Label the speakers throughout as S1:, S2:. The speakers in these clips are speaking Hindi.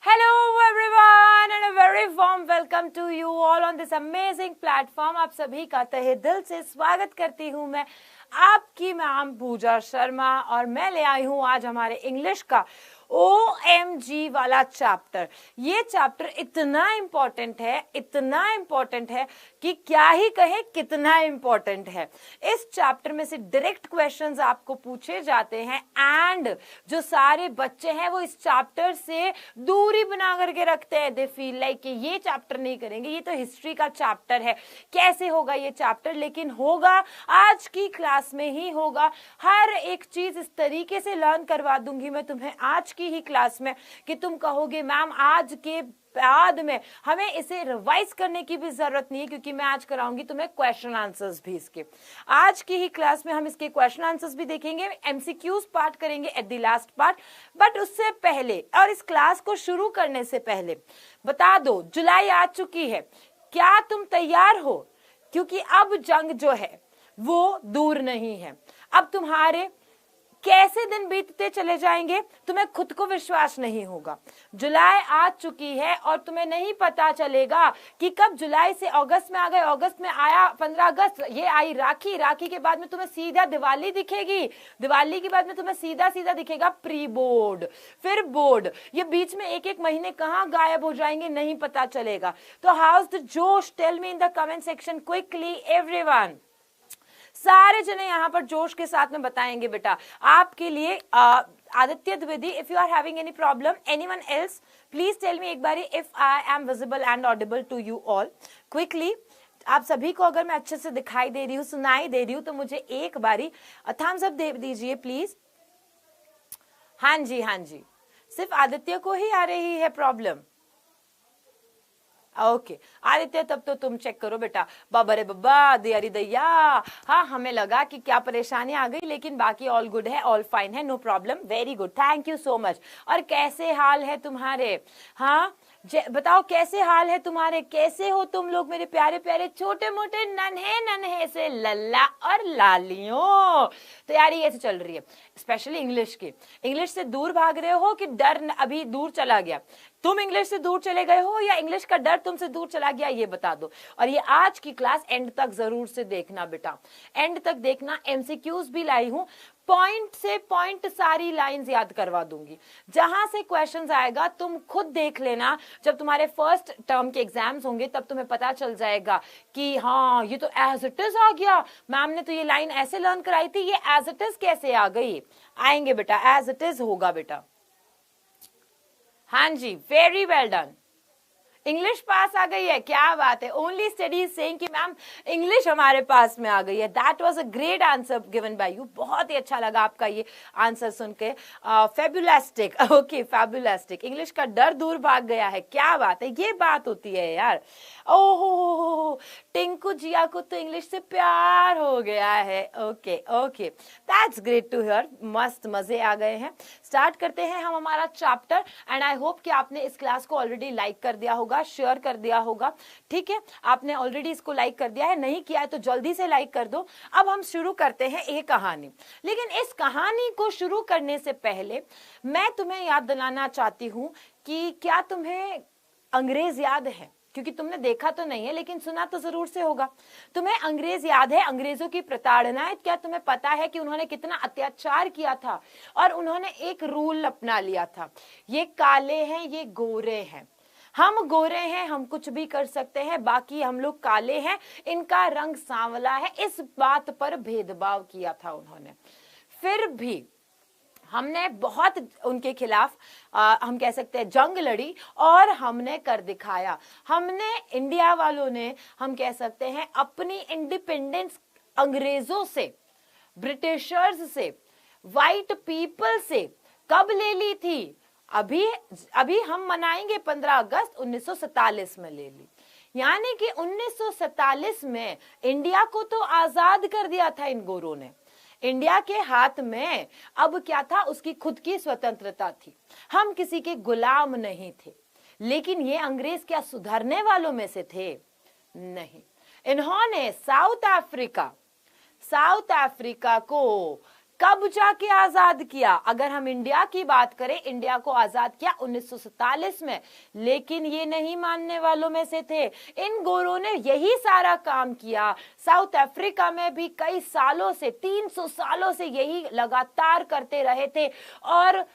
S1: Hello everyone and a very warm welcome to you all on this amazing platform। आप सभी का तहे दिल से स्वागत करती हूँ मैं आपकी मैम पूजा शर्मा और मैं ले आई हूँ आज हमारे इंग्लिश का OMG वाला चैप्टर। ये चैप्टर इतना इम्पोर्टेंट है कि क्या ही कहें कितना इम्पोर्टेंट है। इस चैप्टर में से डायरेक्ट क्वेश्चंस आपको पूछे जाते हैं एंड जो सारे बच्चे हैं वो इस चैप्टर से दूरी बना करके रखते हैं। दे फील लाइक कि ये चैप्टर नहीं करेंगे, ये तो हिस्ट्री का चैप्टर है, कैसे होगा ये चैप्टर। लेकिन होगा, आज की क्लास में ही होगा। हर एक चीज इस तरीके से लर्न करवा दूंगी मैं तुम्हें आज की ही क्लास में कि तुम कहोगे मैम आज के बाद में हमें इसे रिवाइज करने की भी जरूरत नहीं है, क्योंकि मैं आज कराऊंगी तुम्हें क्वेश्चन आंसर्स भी इसके। आज की ही क्लास में हम इसके क्वेश्चन आंसर्स भी देखेंगे, एमसीक्यूज पार्ट करेंगे at the last part. But उससे पहले और इस क्लास को शुरू करने से पहले बता दो, जुलाई आ चुकी है, क्या तुम तैयार हो? क्योंकि अब जंग जो है वो दूर नहीं है। अब तुम्हारे कैसे दिन बीतते चले जाएंगे तुम्हें खुद को विश्वास नहीं होगा। जुलाई आ चुकी है और तुम्हें नहीं पता चलेगा कि कब जुलाई से अगस्त में आ गए, अगस्त में आया 15 अगस्त, ये आई राखी, राखी के बाद में तुम्हें सीधा दिवाली दिखेगी, दिवाली के बाद में तुम्हें सीधा सीधा दिखेगा प्री बोर्ड, फिर बोर्ड। ये बीच में एक एक महीने कहाँ गायब हो जाएंगे नहीं पता चलेगा। तो how is the josh? Tell me in the comment section quickly everyone. सारे जने यहाँ पर जोश के साथ में बताएंगे बेटा आपके लिए। Aditya Dwivedi, if you are having any problem, anyone else please tell me एक बारी if I am visible and audible to you all quickly. आप सभी को अगर मैं अच्छे से दिखाई दे रही हूँ, सुनाई दे रही हूँ, तो मुझे एक बारी थम्स अप दे दीजिए प्लीज। हाँ जी, हाँ जी, सिर्फ आदित्य को ही आ रही है प्रॉब्लम। ओके आदित्य, तब तो तुम चेक करो बेटा। बाबा रे बाबा, दियारी दैया, हाँ हमें लगा कि क्या परेशानी आ गई, लेकिन बाकी ऑल गुड है, ऑल फाइन है, no problem, very good, thank you so much. और कैसे हाल है तुम्हारे? हाँ बताओ कैसे हाल है तुम्हारे, कैसे हो तुम लोग मेरे प्यारे प्यारे छोटे मोटे नन्हे नन्हे से लल्ला और लालियों। तैयारी कैसे चल रही है? स्पेशली इंग्लिश की। इंग्लिश से दूर भाग रहे हो कि डर अभी दूर चला गया? तुम इंग्लिश से दूर चले गए हो या इंग्लिश का डर तुमसे दूर चला गया, ये बता दो। और ये आज की क्लास एंड तक जरूर से देखना बेटा, एंड तक देखना। एमसीक्यूज भी लाई हूं, पॉइंट से पॉइंट सारी लाइंस याद करवा दूंगी। जहां से क्वेश्चंस आएगा तुम खुद देख लेना, जब तुम्हारे फर्स्ट टर्म के एग्जाम्स होंगे तब तुम्हें पता चल जाएगा कि हाँ ये तो एज इट इज आ गया, मैम ने तो ये लाइन ऐसे लर्न कराई थी, ये एज इट इज कैसे आ गई। आएंगे बेटा, एज इट इज होगा बेटा। हाँ जी, वेरी वेल डन। इंग्लिश पास आ गई है, क्या बात है। ओनली स्टडी सेइंग कि मैम इंग्लिश हमारे पास में आ गई है। That was a great answer given by you, बहुत ही अच्छा लगा आपका ये आंसर सुन के। फैबुलस्टिक, ओके फैबुलस्टिक, इंग्लिश का डर दूर भाग गया है, क्या बात है, ये बात होती है यार। ओहो, टिंकू जिया को तो इंग्लिश से प्यार हो गया है। Okay okay, that's great to hear, मस्त मजे आ गए हैं। स्टार्ट करते हैं हम हमारा चैप्टर एंड आई होप कि आपने इस क्लास को ऑलरेडी लाइक कर दिया होगा, शेयर कर दिया होगा। ठीक है, आपने ऑलरेडी इसको लाइक कर दिया है, नहीं किया है तो जल्दी से लाइक कर दो। अब हम शुरू करते हैं एक कहानी। लेकिन इस कहानी को शुरू करने से पहले मैं तुम्हें याद दिलाना चाहती हूं कि क्या तुम्हें अंग्रेज याद है? क्योंकि तुमने देखा तो नहीं है लेकिन सुना तो जरूर से होगा। तुम्हें अंग्रेज याद है, अंग्रेजों की प्रताड़नाएं? क्या तुम्हें पता है कि उन्होंने कितना अत्याचार किया था? और उन्होंने एक रूल अपना लिया था, ये काले हैं ये गोरे हैं, हम गोरे हैं हम कुछ भी कर सकते हैं, बाकी हम लोग काले हैं इनका रंग सांवला है, इस बात पर भेदभाव किया था उन्होंने। फिर भी हमने बहुत उनके खिलाफ हम कह सकते हैं जंग लड़ी और हमने कर दिखाया। हमने इंडिया वालों ने, हम कह सकते हैं, अपनी इंडिपेंडेंस अंग्रेजों से, ब्रिटिशर्स से, वाइट पीपल से कब ले ली थी? अभी हम मनाएंगे 15 अगस्त 1947 में ले ली। यानी कि 1947 में इंडिया को तो आजाद कर दिया था इन गोरों ने। इंडिया के हाथ में अब क्या था? उसकी खुद की स्वतंत्रता थी, हम किसी के गुलाम नहीं थे। लेकिन ये अंग्रेज क्या सुधरने वालों में से थे? नहीं। इन्होंने साउथ अफ्रीका को कब जाके आजाद किया? अगर हम इंडिया की बात करें, इंडिया को आजाद किया 1947 में, लेकिन ये नहीं मानने वालों में से थे। इन गोरों ने यही सारा काम किया। साउथ अफ्रीका में भी कई सालों से, 300 सालों से यही लगातार करते रहे थे। और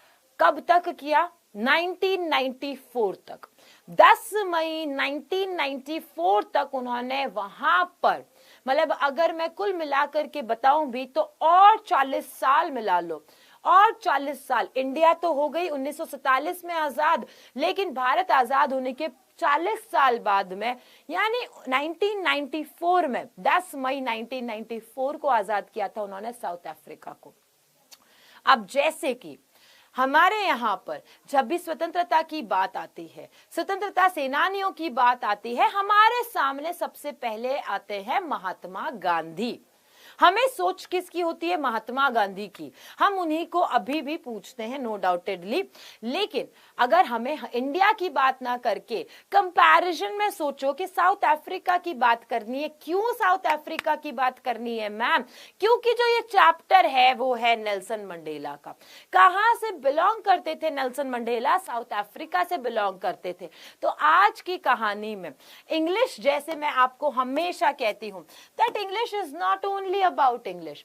S1: कब तक किया? 1994 तक। 10 मई 1994 तक उन्होंने वहां पर, मतलब अगर मैं कुल मिलाकर के बताऊं भी तो और 40 साल मिला लो, और 40 साल। इंडिया तो हो गई 1947 में आजाद, लेकिन भारत आजाद होने के 40 साल बाद में, यानी 1994 में, 10 मई 1994 को आजाद किया था उन्होंने साउथ अफ्रीका को। अब जैसे कि हमारे यहाँ पर जब भी स्वतंत्रता की बात आती है, स्वतंत्रता सेनानियों की बात आती है, हमारे सामने सबसे पहले आते हैं महात्मा गांधी। हमें सोच किसकी होती है? महात्मा गांधी की। हम उन्हीं को अभी भी पूछते हैं, नो डाउटेडली। लेकिन अगर हमें इंडिया की बात ना करके कंपैरिजन में सोचो कि साउथ अफ्रीका की बात करनी है। क्यों साउथ अफ्रीका की बात करनी है मैम? क्योंकि जो ये चैप्टर है वो है नेल्सन मंडेला का। कहां से बिलोंग करते थे नेल्सन मंडेला? साउथ अफ्रीका से बिलोंग करते थे। तो आज की कहानी में इंग्लिश, जैसे मैं आपको हमेशा कहती हूं, that English is not only about English.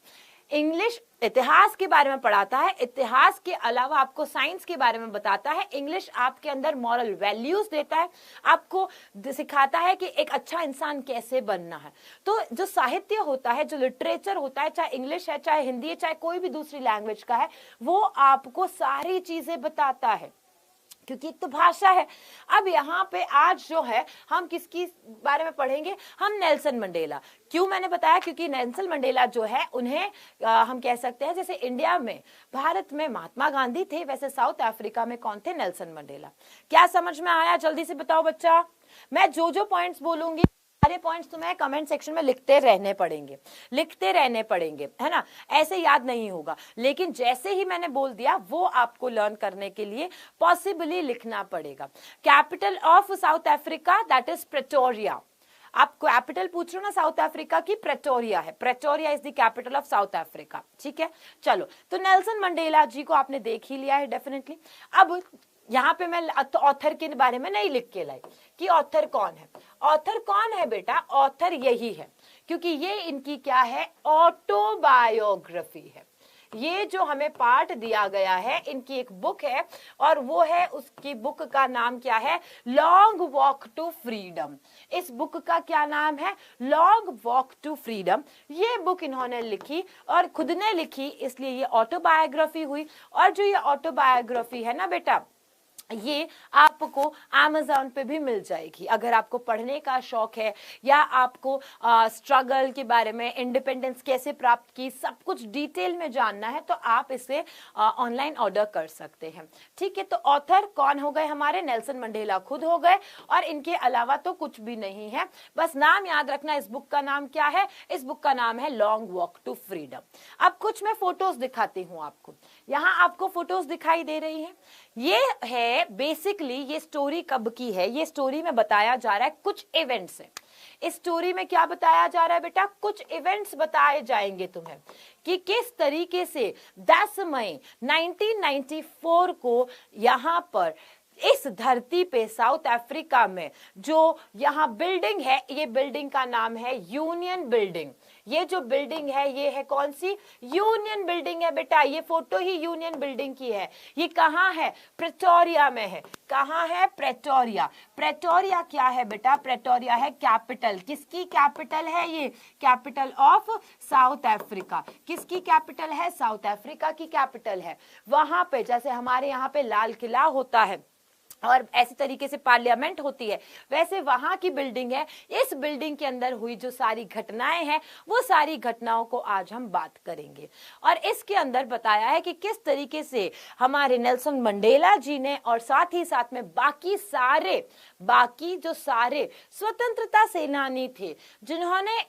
S1: English इतिहास के बारे में पढ़ाता है, इतिहास के अलावा आपको साइंस के बारे में बताता है। इंग्लिश आपके अंदर मॉरल वैल्यूज देता है, आपको सिखाता है कि एक अच्छा इंसान कैसे बनना है। तो जो साहित्य होता है, जो लिटरेचर होता है, चाहे इंग्लिश है, चाहे हिंदी है, चाहे कोई भी दूसरी लैंग्वेज का है, वो आपको सारी चीजें बताता है, क्योंकि एक तो भाषा है। अब यहाँ पे आज जो है हम किसकी बारे में पढ़ेंगे? हम नेल्सन मंडेला। क्यों मैंने बताया? क्योंकि नेल्सन मंडेला जो है, उन्हें हम कह सकते हैं जैसे इंडिया में, भारत में महात्मा गांधी थे, वैसे साउथ अफ्रीका में कौन थे? Nelson Mandela. क्या समझ में आया? जल्दी से बताओ बच्चा। मैं जो जो पॉइंट्स बोलूंगी, सारे पॉइंट्स तुम्हें कमेंट सेक्शन में लिखते रहने पड़ेंगे, है ना? ऐसे याद नहीं होगा, लेकिन जैसे ही मैंने बोल दिया वो आपको लर्न करने के लिए पॉसिबली लिखना पड़ेगा। Capital of south Africa, that is Pretoria. आप कैपिटल पूछ रहे हो ना साउथ अफ्रीका की? प्रेटोरिया है। Pretoria is the capital of south Africa. ठीक है, चलो। तो नेल्सन मंडेला जी को आपने देख ही लिया है डेफिनेटली। अब यहाँ पे मैं ऑथर के बारे में नहीं लिख के लाई कि ऑथर कौन है। ऑथर कौन है बेटा? ऑथर यही है, क्योंकि ये इनकी क्या है? ऑटोबायोग्राफी है। ये जो हमें पार्ट दिया गया है, इनकी एक बुक है, और वो है, उसकी बुक का नाम क्या है? Long walk to freedom. इस बुक का क्या नाम है? Long walk to freedom. ये बुक इन्होंने लिखी, और खुद ने लिखी, इसलिए ये ऑटोबायोग्राफी हुई। और जो ये ऑटोबायोग्राफी है ना बेटा, ये आपको Amazon पे भी मिल जाएगी। अगर आपको पढ़ने का शौक है, या आपको स्ट्रगल के बारे में, इंडिपेंडेंस कैसे प्राप्त की, सब कुछ डिटेल में जानना है, तो आप इसे ऑनलाइन ऑर्डर कर सकते हैं। ठीक है, तो ऑथर कौन हो गए हमारे? नेल्सन मंडेला खुद हो गए, और इनके अलावा तो कुछ भी नहीं है। बस नाम याद रखना, इस बुक का नाम क्या है? इस बुक का नाम है लॉन्ग वॉक टू फ्रीडम। अब कुछ मैं फोटोज दिखाती हूँ आपको। यहाँ आपको फोटोज दिखाई दे रही है। ये है बेसिकली, ये स्टोरी कब की है? ये स्टोरी में बताया जा रहा है कुछ इवेंट्स है। इस स्टोरी में क्या बताया जा रहा है बेटा? कुछ इवेंट्स बताए जाएंगे तुम्हें कि किस तरीके से 10 मई 1994 को यहाँ पर इस धरती पे साउथ अफ्रीका में जो यहाँ बिल्डिंग है, ये बिल्डिंग का नाम है यूनियन बिल्डिंग। ये जो बिल्डिंग है, ये है कौन सी? यूनियन बिल्डिंग है बेटा। ये फोटो ही यूनियन बिल्डिंग की है। ये कहाँ है? प्रेटोरिया में है। कहाँ है? प्रेटोरिया। प्रेटोरिया क्या है बेटा? प्रेटोरिया है कैपिटल। किसकी कैपिटल है? ये कैपिटल ऑफ साउथ अफ्रीका। किसकी कैपिटल है? साउथ अफ्रीका की कैपिटल है। वहां पे जैसे हमारे यहाँ पे लाल किला होता है और ऐसी तरीके से पार्लियामेंट होती है, वैसे वहां की बिल्डिंग है। इस बिल्डिंग के अंदर हुई जो सारी घटनाएं हैं, वो सारी घटनाओं को आज हम बात करेंगे। और इसके अंदर बताया है कि किस तरीके से हमारे नेल्सन मंडेला जी ने, और साथ ही साथ में बाकी जो सारे स्वतंत्रता सेनानी थे, जिन्होंने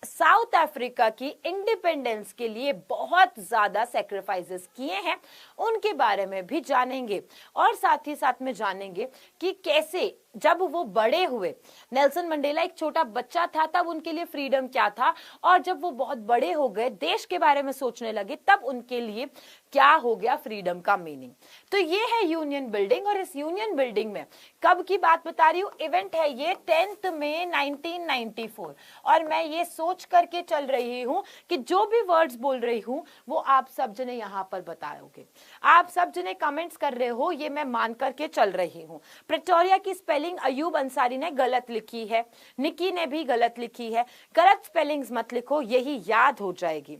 S1: साउथ अफ्रीका की इंडिपेंडेंस के लिए बहुत ज्यादा सैक्रिफाइसेस किए हैं, उनके बारे में भी जानेंगे और साथ ही साथ में जानेंगे कि कैसे जब वो बड़े हुए, नेल्सन मंडेला एक छोटा बच्चा था तब उनके लिए फ्रीडम क्या था, और जब वो बहुत बड़े हो गए देश के बारे में सोचने लगे तब उनके लिए क्या हो गया फ्रीडम का मीनिंग। तो ये है यूनियन बिल्डिंग, और इस यूनियन बिल्डिंग में कब की बात बता रही हूँ, इवेंट है ये 10 मई 1994, और मैं ये सोच करके चल रही हूँ कि जो भी वर्ड्स बोल रही हूँ वो आप सब जने यहाँ पर बताओगे, आप सब जने कमेंट्स कर रहे हो, ये मैं मान करके चल रही हूँ। प्रिटोरिया की स्पेलिंग अयूब अंसारी ने गलत लिखी है, निकी ने भी गलत लिखी है, गलत स्पेलिंग्स मत लिखो, यही याद हो जाएगी।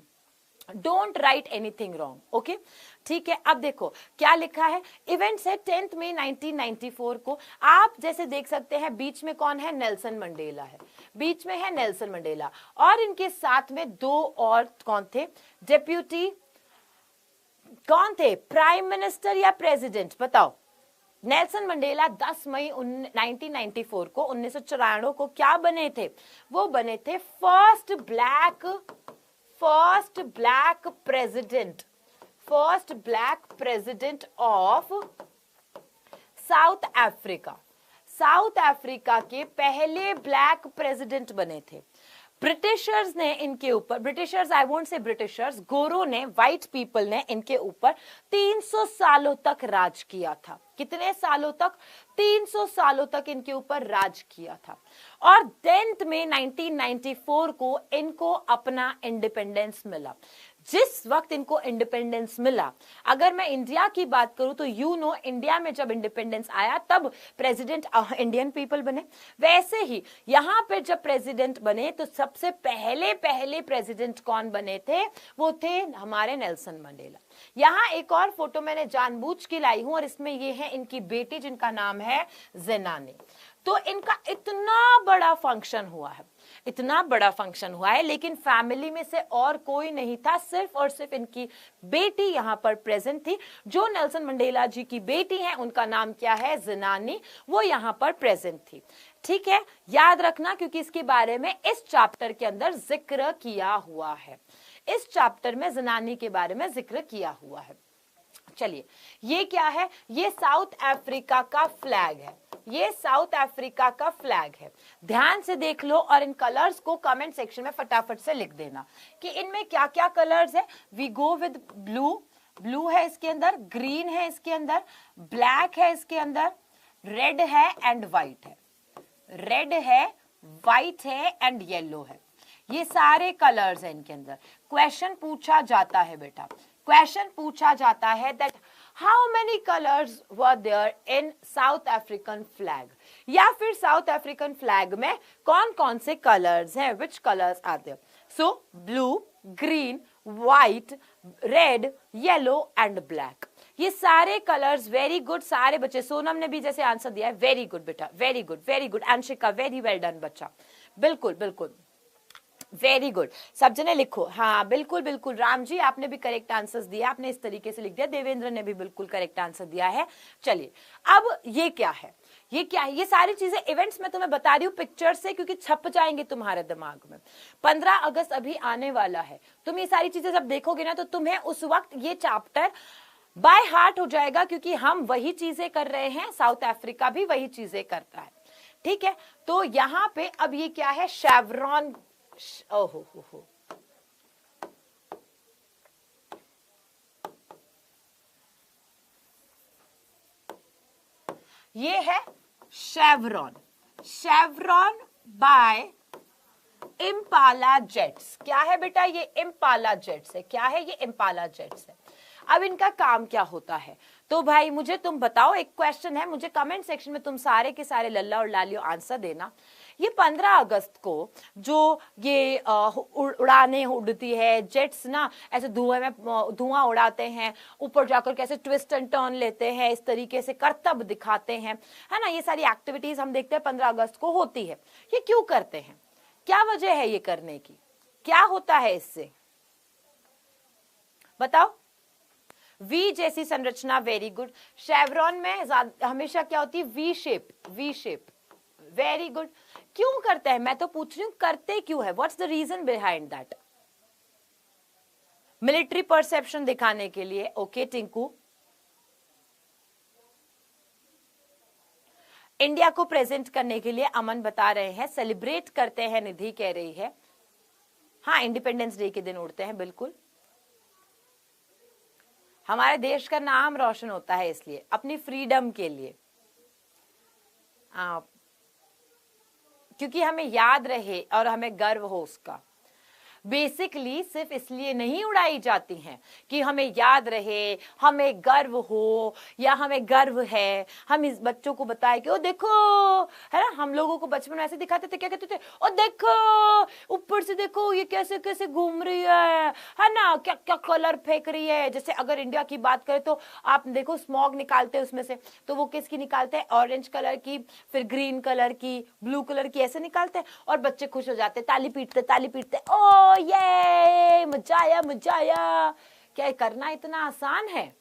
S1: Don't write anything wrong, okay, ठीक है। अब देखो क्या लिखा है, इवेंट्स है 10 मई 1994 को। आप जैसे देख सकते हैं बीच में कौन है, नेल्सन मंडेला है, बीच में है नेल्सन मंडेला, और इनके साथ में दो और कौन थे, डेप्यूटी कौन थे, प्राइम मिनिस्टर या प्रेसिडेंट, बताओ। नेल्सन मंडेला 10 मई 1994 को 1994 को क्या बने थे, वो बने थे first black president of south Africa. South Africa के पहले ब्लैक प्रेसिडेंट बने थे। ब्रिटिशर्स ने इनके ऊपर, Britishers I won't say Britishers, गोरों ने, व्हाइट पीपल ने इनके ऊपर 300 सालों तक राज किया था। कितने सालों तक, 300 सालों तक इनके ऊपर राज किया था। और 10 मई 1994 को इनको अपना इंडिपेंडेंस मिला। जिस वक्त इनको इंडिपेंडेंस मिला, अगर मैं इंडिया की बात करूं तो इंडिया में जब इंडिपेंडेंस आया तब प्रेसिडेंट इंडियन पीपल बने। वैसे ही यहां पे जब प्रेसिडेंट बने तो सबसे पहले प्रेसिडेंट कौन बने थे, वो थे हमारे नेल्सन मंडेला। यहां एक और फोटो मैंने जानबूझ के लाई हूं, और इसमें ये है इनकी बेटी जिनका नाम है ज़ेनानी। तो इनका इतना बड़ा फंक्शन हुआ है, इतना बड़ा फंक्शन हुआ है, लेकिन फैमिली में से और कोई नहीं था, सिर्फ और सिर्फ इनकी बेटी यहां पर प्रेजेंट थी। जो नेल्सन मंडेला जी की बेटी है उनका नाम क्या है, ज़ेनानी, वो यहां पर प्रेजेंट थी। ठीक है, याद रखना क्योंकि इसके बारे में इस चैप्टर के अंदर जिक्र किया हुआ है, इस चैप्टर में ज़ेनानी के बारे में जिक्र किया हुआ है। चलिए, ये क्या है, ये साउथ अफ्रीका का फ्लैग है, ये साउथ अफ्रीका का फ्लैग है। ध्यान से देख लो और इन कलर्स को कमेंट सेक्शन में फटाफट से लिख देना कि इनमें क्या क्या कलर्स है। वी गो विद ब्लू है इसके अंदर, ग्रीन है इसके अंदर, ब्लैक है इसके अंदर, रेड है एंड व्हाइट है, रेड है, व्हाइट है एंड येलो है। ये सारे कलर्स हैं इनके अंदर। क्वेश्चन पूछा जाता है बेटा, क्वेश्चन पूछा जाता है that how many colours were there in South African flag, या फिर साउथ अफ्रीकन फ्लैग में कौन कौन से कलर्स हैं, which colours are there. So blue, green, white, red, yellow and black, ये सारे कलर्स। वेरी गुड सारे बच्चे, सोनम ने भी जैसे आंसर दिया है, वेरी गुड बेटा, very good, very good. Anshika, very well done बच्चा, बिल्कुल बिल्कुल, वेरी गुड। सब जने लिखो, हाँ बिल्कुल बिल्कुल। राम जी आपने भी करेक्ट आंसर्स दिया, आपने इस तरीके से लिख दिया। देवेंद्र ने भी बिल्कुल करेक्ट आंसर दिया है। चलिए, अब ये क्या है, ये क्या है, ये सारी चीजें इवेंट्स में तुम्हें बता रही हूँ पिक्चर से, क्योंकि छप जाएंगे तुम्हारे दिमाग में। 15 अगस्त अभी आने वाला है, तुम ये सारी चीजें जब देखोगे ना तो तुम्हें उस वक्त ये चैप्टर बाय हार्ट हो जाएगा, क्योंकि हम वही चीजें कर रहे हैं, साउथ अफ्रीका भी वही चीजें करता है। ठीक है, तो यहां पे अब ये क्या है, शेवरॉन, ओहो हो, ये है chevron, chevron by Impala jets. क्या है बेटा, ये इम्पाला जेट्स है। क्या है, ये इम्पाला जेट्स है। अब इनका काम क्या होता है, तो भाई मुझे तुम बताओ, एक क्वेश्चन है, मुझे कमेंट सेक्शन में तुम सारे के सारे लल्ला और लालियो आंसर देना। ये 15 अगस्त को जो ये उड़ाने उड़ती है, जेट्स ना ऐसे धुएं में धुआं उड़ाते हैं, ऊपर जाकर कैसे ट्विस्ट एंड टर्न लेते हैं, इस तरीके से करतब दिखाते हैं, है ना, ये सारी एक्टिविटीज हम देखते हैं 15 अगस्त को होती है। ये क्यों करते हैं, क्या वजह है ये करने की, क्या होता है इससे, बताओ। वी जैसी संरचना, वेरी गुड। शेवरॉन में हमेशा क्या होती है, V shape, V shape, very good. क्यों करते हैं, मैं तो पूछ रही हूं करते क्यों है, what's the reason behind that. Military perception दिखाने के लिए, ओके टिंकू, इंडिया को प्रेजेंट करने के लिए अमन बता रहे हैं, सेलिब्रेट करते हैं निधि कह रही है। हाँ, इंडिपेंडेंस डे के दिन उड़ते हैं, बिल्कुल। हमारे देश का नाम रोशन होता है इसलिए, अपनी फ्रीडम के लिए, क्योंकि हमें याद रहे और हमें गर्व हो उसका। बेसिकली सिर्फ इसलिए नहीं उड़ाई जाती हैं कि हमें याद रहे, हमें गर्व हो, या हमें गर्व है, हम इस बच्चों को बताएं कि ओ देखो, है ना, हम लोगों को बचपन में ऐसे दिखाते थे, क्या कहते थे, ओ देखो ऊपर से देखो ये कैसे कैसे घूम रही है ना, क्या क्या कलर फेंक रही है। जैसे अगर इंडिया की बात करें तो आप देखो स्मॉग निकालते हैं उसमें से, तो वो किसकी निकालते हैं, ऑरेंज कलर की, फिर ग्रीन कलर की, ब्लू कलर की, ऐसे निकालते हैं और बच्चे खुश हो जाते, ताली पीटते, ओ ये मजा आया। क्या करना इतना आसान है?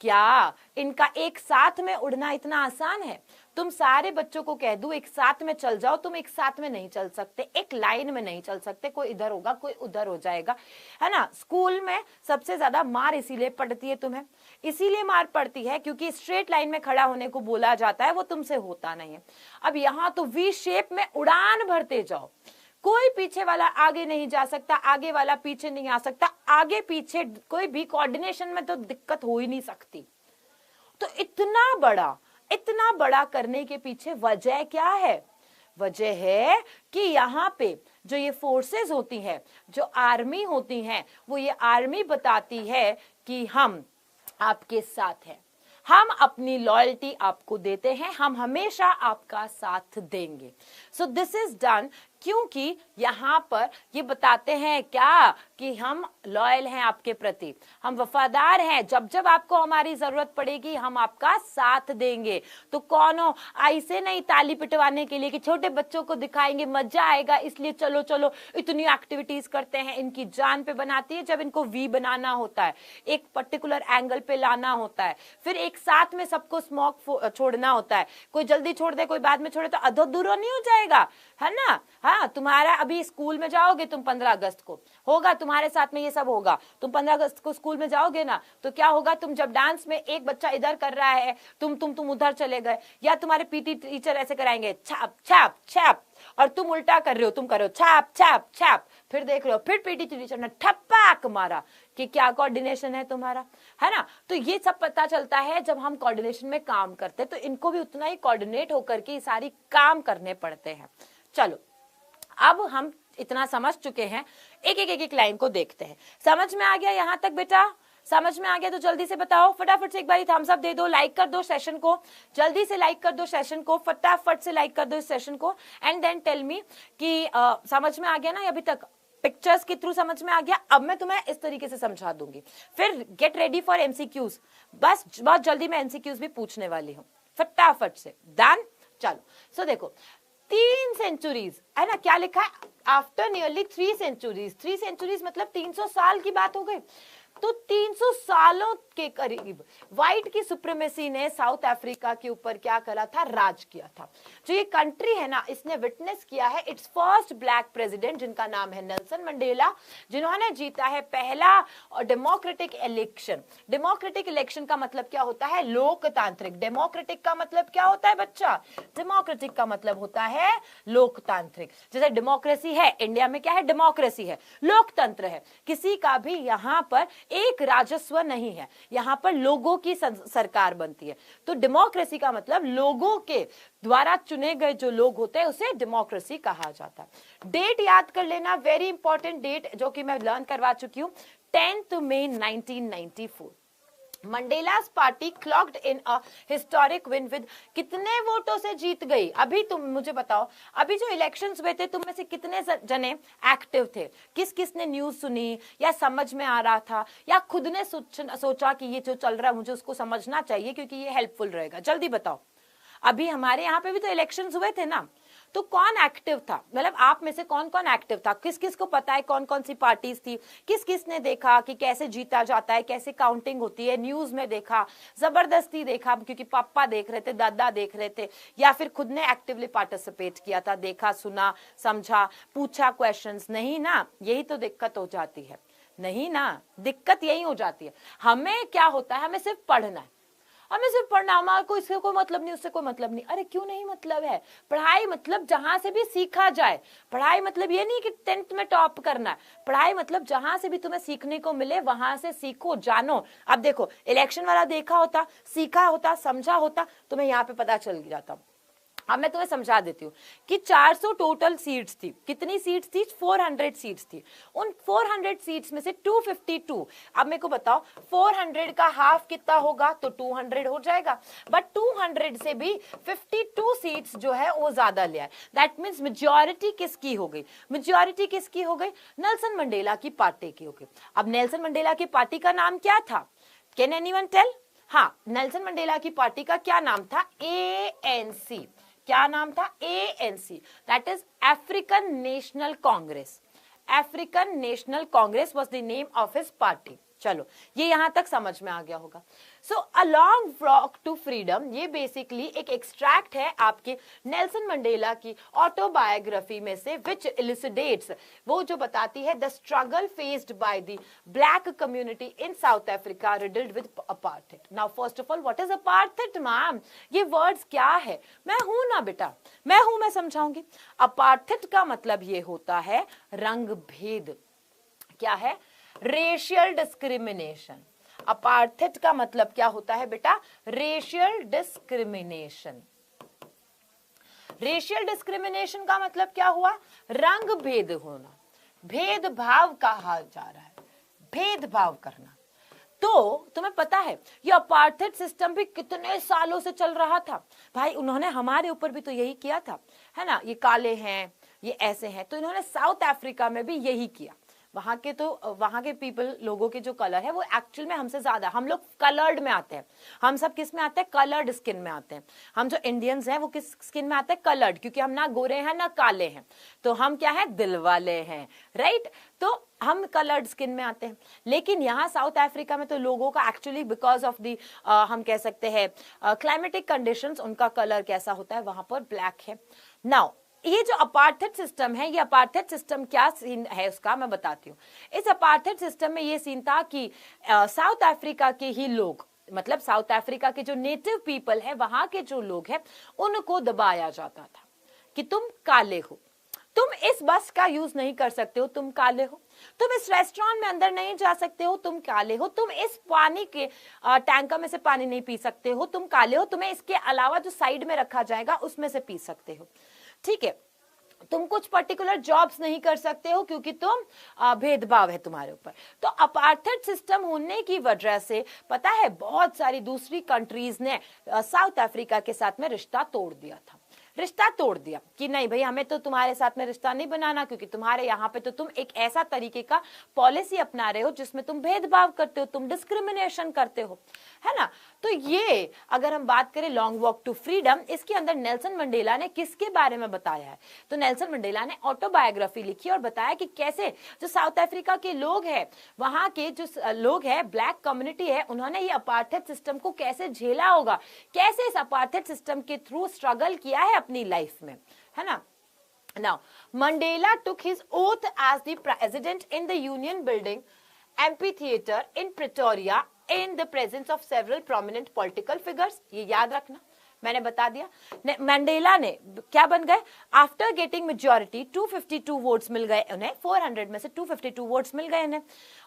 S1: क्या इनका एक साथ में उड़ना इतना आसान है? तुम सारे बच्चों को कह दो एक साथ में चल जाओ, तुम एक साथ में नहीं चल सकते, एक लाइन में नहीं चल सकते, कोई इधर होगा कोई उधर हो जाएगा, है ना। स्कूल में सबसे ज्यादा मार इसीलिए पड़ती है तुम्हें, इसीलिए मार पड़ती है क्योंकि स्ट्रेट लाइन में खड़ा होने को बोला जाता है, वो तुमसे होता नहीं है। अब यहाँ तो वी शेप में उड़ान भरते जाओ, कोई पीछे वाला आगे नहीं जा सकता, आगे वाला पीछे नहीं आ सकता, आगे पीछे कोई भी कोऑर्डिनेशन में तो दिक्कत हो ही नहीं सकती। तो इतना बड़ा करने के पीछे वजह क्या है? वजह है कि यहाँ पे जो ये फोर्सेस होती हैं, जो आर्मी होती हैं, वो ये आर्मी बताती है कि हम आपके साथ हैं, हम अपनी लॉयल्टी आपको देते हैं, हम हमेशा आपका साथ देंगे। सो दिस इज डन क्योंकि यहाँ पर ये बताते हैं क्या कि हम लॉयल हैं आपके प्रति, हम वफादार हैं, जब जब आपको हमारी जरूरत पड़ेगी हम आपका साथ देंगे। तो कौन हो ऐसे नहीं ताली पिटवाने के लिए कि छोटे बच्चों को दिखाएंगे मजा आएगा इसलिए चलो चलो इतनी एक्टिविटीज करते हैं, इनकी जान पे बनाती है। जब इनको वी बनाना होता है, एक पर्टिकुलर एंगल पे लाना होता है, फिर एक साथ में सबको स्मोक छोड़ना होता है, कोई जल्दी छोड़ दे कोई बाद में छोड़े तो अधूरा नहीं हो जाएगा, है ना। हाँ, तुम्हारा अभी स्कूल में जाओगे तुम 15 अगस्त को, होगा तुम्हारे साथ में ये सब होगा, तुम 15 अगस्त को स्कूल में जाओगे ना, तो क्या होगा, तुम जब डांस में एक बच्चा इधर कर रहा है तुम उधर चले गए, या तुम्हारे पीटी टीचर ऐसे कराएंगे छाप छाप छाप, और तुम उल्टा कर रहे हो, तुम कर रहे हो छाप छाप छाप, फिर देख रहे हो फिर पीटी टीचर ने ठप्पाक मारा, कि क्या कोऑर्डिनेशन है तुम्हारा, है ना। तो ये सब पता चलता है जब हम कोऑर्डिनेशन में काम करते हैं, तो इनको भी उतना ही कोऑर्डिनेट होकर के सारी काम करने पड़ते हैं। चलो, अब हम इतना समझ चुके हैं, एक लाइन को देखते हैं। समझ में आ गया यहाँ तक बेटा? समझ में आ गया तो जल्दी से बताओ, फटाफट से एक बारी थम्स अप दे दो, लाइक कर दो सेशन को, जल्दी से लाइक कर दो सेशन को, फटाफट से लाइक कर दो इस सेशन को, एंड देन टेल मी कि समझ में आ गया ना। अभी तक पिक्चर्स के थ्रू समझ में आ गया, अब मैं तुम्हें इस तरीके से समझा दूंगी। फिर गेट रेडी फॉर एमसीक्यूज, बस बहुत जल्दी मैं एमसीक्यूज भी पूछने वाली हूँ, फटाफट से। डन? चलो, सो देखो 3 सेंचुरीज है ना, क्या लिखा है, आफ्टर नियरली 3 सेंचुरीज, 3 सेंचुरीज मतलब 300 साल की बात हो गई। तो 300 सालों के करीब व्हाइट की सुप्रीमेसी ने साउथ अफ्रीका के ऊपर क्या करा था, राज किया था। जो ये कंट्री है ना, इसने विटनेस किया है इट्स फर्स्ट ब्लैक प्रेसिडेंट, जिनका नाम है नेल्सन मंडेला, जिन्होंने जीता है पहला डेमोक्रेटिक इलेक्शन। डेमोक्रेटिक इलेक्शन का मतलब क्या होता है, लोकतांत्रिक। डेमोक्रेटिक का मतलब क्या होता है बच्चा, डेमोक्रेटिक का मतलब होता है लोकतांत्रिक। जैसे डेमोक्रेसी है, इंडिया में क्या है, डेमोक्रेसी है, लोकतंत्र है, किसी का भी यहाँ पर एक राजस्व नहीं है, यहां पर लोगों की सरकार बनती है। तो डेमोक्रेसी का मतलब लोगों के द्वारा चुने गए जो लोग होते हैं उसे डेमोक्रेसी कहा जाता है। डेट याद कर लेना, वेरी इंपॉर्टेंट डेट जो कि मैं लर्न करवा चुकी हूं, 10 मई 1994। Mandela's party clocked in a historic win with, कितने वोटों से जीत गई? अभी तुम मुझे बताओ, अभी जो इलेक्शंस हुए थे तुम में से कितने जने एक्टिव थे, किस किस ने न्यूज सुनी या समझ में आ रहा था, या खुद ने सोचा कि ये जो चल रहा है मुझे उसको समझना चाहिए क्योंकि ये हेल्पफुल रहेगा? जल्दी बताओ। अभी हमारे यहाँ पे भी तो इलेक्शंस हुए थे ना, तो कौन एक्टिव था, मतलब आप में से कौन कौन एक्टिव था, किस किस को पता है कौन कौन सी पार्टीज थी, किस किस ने देखा कि कैसे जीता जाता है, कैसे काउंटिंग होती है, न्यूज में देखा, जबरदस्ती देखा क्योंकि पापा देख रहे थे, दादा देख रहे थे, या फिर खुद ने एक्टिवली पार्टिसिपेट किया था, देखा सुना समझा, पूछा क्वेश्चंस? नहीं ना, यही तो दिक्कत हो जाती है। नहीं ना, दिक्कत यही हो जाती है। हमें क्या होता है, हमें सिर्फ पढ़ना है, हमें सिर्फ पढ़ना, को इससे कोई मतलब नहीं, उससे कोई मतलब नहीं। अरे क्यों नहीं मतलब है? पढ़ाई मतलब जहां से भी सीखा जाए। पढ़ाई मतलब ये नहीं कि 10th में टॉप करना है। पढ़ाई मतलब जहां से भी तुम्हें सीखने को मिले वहां से सीखो, जानो। अब देखो, इलेक्शन वाला देखा होता, सीखा होता, समझा होता, तुम्हें यहाँ पे पता चल जाता। अब मैं तुम्हें समझा देती हूँ कि 400 टोटल सीट्स थी। कितनी सीट्स थी? 400 सीट्स थी। उन 400 सीट्स में से 252, अब मेरे को बताओ 400 का हाफ कितना होगा? तो 200 हो जाएगा। बट 200 से भी 52 सीट्स जो है वो ज्यादा ले आए। दैट मीन्स मेजॉरिटी किसकी हो गई? मेजॉरिटी किसकी हो गई? नेल्सन मंडेला की पार्टी की हो गई। अब नेल्सन मंडेला की पार्टी का नाम क्या था? Can anyone tell? हाँ, नेल्सन मंडेला की पार्टी का क्या नाम था? ANC। क्या नाम था? ANC, that is African National Congress. African National Congress was the name of his party. चलो, ये यहां तक समझ में आ गया होगा। So a long walk to freedom, ये बेसिकली एक एक्सट्रैक्ट है आपके नेल्सन मंडेला की ऑटोबायोग्राफी में से, विच इलिसिडेट्स, वो जो बताती है the struggle faced by the black community in South Africa riddled with apartheid. Now first of all, what is apartheid ma'am? ये वर्ड्स क्या है? मैं हूं ना बेटा, मैं समझाऊंगी। अपार्थाइड का मतलब ये होता है रंग भेद। क्या है? Racial discrimination. अपार्थाइड का मतलब क्या होता है बेटा? Racial discrimination. रेशियल डिस्क्रिमिनेशन का मतलब क्या हुआ? रंग भेद होना, भेदभाव कहा जा रहा है, भेदभाव करना। तो तुम्हें पता है ये अपार्थाइड सिस्टम भी कितने सालों से चल रहा था भाई। उन्होंने हमारे ऊपर भी तो यही किया था, है ना? ये काले हैं, ये ऐसे हैं, तो इन्होंने साउथ अफ्रीका में भी यही किया। वहां के पीपल, लोगों के जो कलर है वो एक्चुअल में हमसे ज्यादा, हम लोग कलर्ड में आते हैं। हम सब किस में आते हैं? कलर्ड स्किन में आते हैं। हम जो इंडियंस हैं वो किस स्किन में आते हैं? कलर्ड, क्योंकि हम ना गोरे हैं ना काले हैं, तो हम क्या है? दिल वाले हैं, राइट? तो हम कलर्ड स्किन में आते हैं। लेकिन यहाँ साउथ अफ्रीका में तो लोगों का एक्चुअली बिकॉज ऑफ दी हम कह सकते हैं क्लाइमेटिक कंडीशंस, उनका कलर कैसा होता है? वहां पर ब्लैक है। नाउ ये जो अपार्थाइड सिस्टम है, ये अपार्थाइड सिस्टम क्या सीन है उसका मैं बताती हूँ। इस अपार्थाइड सिस्टम में ये सीन था कि साउथ अफ्रीका के ही लोग, मतलब साउथ अफ्रीका के जो नेटिव पीपल है, वहां के जो लोग हैं, उनको दबाया जाता था कि तुम काले हो, तुम इस बस का यूज नहीं कर सकते हो, तुम काले हो, तुम इस रेस्टोरेंट में अंदर नहीं जा सकते हो, तुम काले हो, तुम इस पानी के टैंकर में से पानी नहीं पी सकते हो, तुम काले हो, तुम्हें इसके अलावा जो साइड में रखा जाएगा उसमें से पी सकते हो, ठीक है? तुम कुछ पर्टिकुलर जॉब्स नहीं कर सकते हो क्योंकि तुम भेदभाव है तुम्हारे ऊपर। तो अपार्थाइड सिस्टम होने की वजह से पता है बहुत सारी दूसरी कंट्रीज ने साउथ अफ्रीका के साथ में रिश्ता तोड़ दिया था। रिश्ता तोड़ दिया कि नहीं भाई, हमें तो तुम्हारे साथ में रिश्ता नहीं बनाना, क्योंकि तुम्हारे यहाँ पे तो तुम एक ऐसा तरीके का पॉलिसी अपना रहे हो जिसमें तुम भेदभाव करते हो, तुम डिस्क्रिमिनेशन करते हो, है ना? तो ये अगर हम बात करें लॉन्ग वॉक टू फ्रीडम, इसके अंदर नेल्सन मंडेला ने किसके बारे में बताया है? तो नेल्सन मंडेला ने ऑटोबायोग्राफी लिखी और बताया कि कैसे जो साउथ अफ्रीका के लोग हैं, वहां के जो लोग हैं, ब्लैक कम्युनिटी है, उन्होंने ये अपार्थाइड सिस्टम को कैसे झेला होगा, कैसे इस अपार्थाइड सिस्टम के थ्रू स्ट्रगल किया है अपनी लाइफ में, है ना? Now, Mandela took his oath as the president in the Union Building amphitheater in Pretoria in the presence of several prominent political figures. ये याद रखना, मैंने बता दिया। मंडेला ने क्या बन गए? आफ्टर गेटिंग मेजॉरिटी 252 वोट्स मिल गए उन्हें, 400 में से 252 वोट्स मिल गए उन्हें,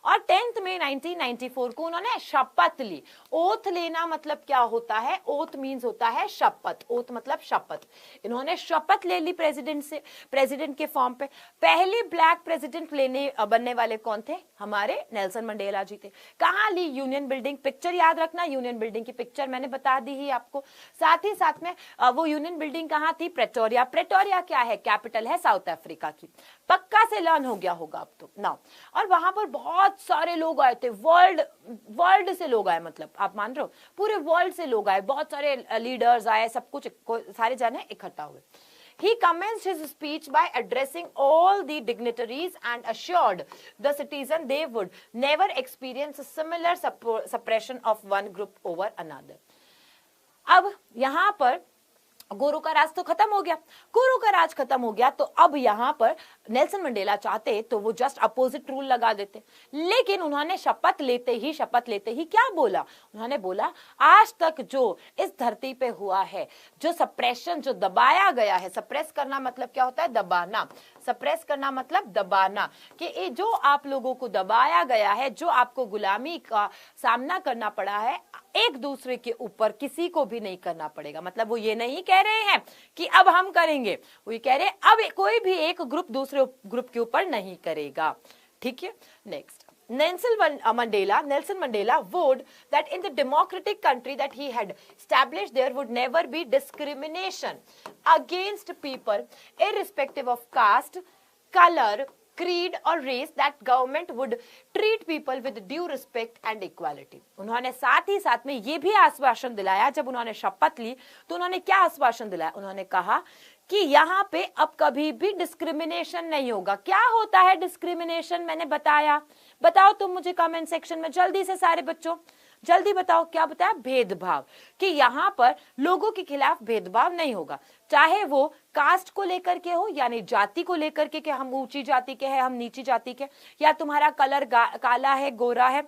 S1: और 10 मई 1994 को उन्होंने शपथ ली। ओथ लेना मतलब क्या होता है? ओथ मीन्स होता है शपथ, ओथ मतलब शपथ। इन्होंने शपथ ले ली प्रेसिडेंट से, प्रेसिडेंट के फॉर्म पे। पहले ब्लैक प्रेसिडेंट बनने वाले कौन थे? हमारे नेल्सन मंडेला जी थे। कहाँ ली? Union building. पिक्चर याद रखना, यूनियन बिल्डिंग की पिक्चर मैंने बता दी ही आपको। साथ ही साथ में वो यूनियन बिल्डिंग कहाँ थी? प्रेटोरिया। प्रेटोरिया क्या है? कैपिटल है साउथ अफ्रीका की। पक्का से लर्न हो गया होगा अब तो ना। और वहां पर बहुत सारे लोग आए थे, वर्ल्ड से लोग आए, मतलब आप मान रहे हो पूरे वर्ल्ड से लोग आए, बहुत सारे लीडर्स आए, सब कुछ सारे जने इकट्ठा हुए। He commenced his speech by addressing all the dignitaries and assured the citizens they would never experience a similar suppression of one group over another. अब यहाँ पर गोरों का राज तो खत्म हो गया, गोरों का राज खत्म हो गया, तो अब यहाँ पर नेल्सन मंडेला चाहते तो वो जस्ट अपोजिट रूल लगा देते, लेकिन उन्होंने शपथ लेते ही क्या बोला, उन्होंने बोला आज तक जो इस धरती पे हुआ है, जो सप्रेशन, जो दबाया गया है, सप्रेस करना मतलब क्या होता है, दबाना, सप्रेस करना मतलब दबाना, कि जो आप लोगों को दबाया गया है, जो आपको गुलामी का सामना करना पड़ा है, एक दूसरे के ऊपर किसी को भी नहीं करना पड़ेगा। मतलब वो ये नहीं कह रहे हैं कि अब हम करेंगे, वो ये कह रहे हैं अब कोई भी एक ग्रुप दूसरे ग्रुप के ऊपर नहीं करेगा। ठीक है, next, Nelson Mandela vowed that in the democratic country that he had established there would never be discrimination against people irrespective of caste, color, creed और race, that government would treat people with due respect and equality। उन्होंने साथ ही साथ में ये भी आश्वासन दिलाया, जब उन्होंने शपथ ली तो उन्होंने क्या आश्वासन दिलाया, उन्होंने कहा कि यहाँ पे अब कभी भी डिस्क्रिमिनेशन नहीं होगा। क्या होता है डिस्क्रिमिनेशन, मैंने बताया, बताओ तुम मुझे कमेंट सेक्शन में जल्दी से, सारे बच्चों जल्दी बताओ, क्या बताया, भेदभाव, कि यहाँ पर लोगों के खिलाफ भेदभाव नहीं होगा, चाहे वो कास्ट को लेकर के हो, यानी जाति को लेकर के कि हम ऊंची जाति के हैं, हम नीची जाति के, या तुम्हारा कलर काला है, गोरा है,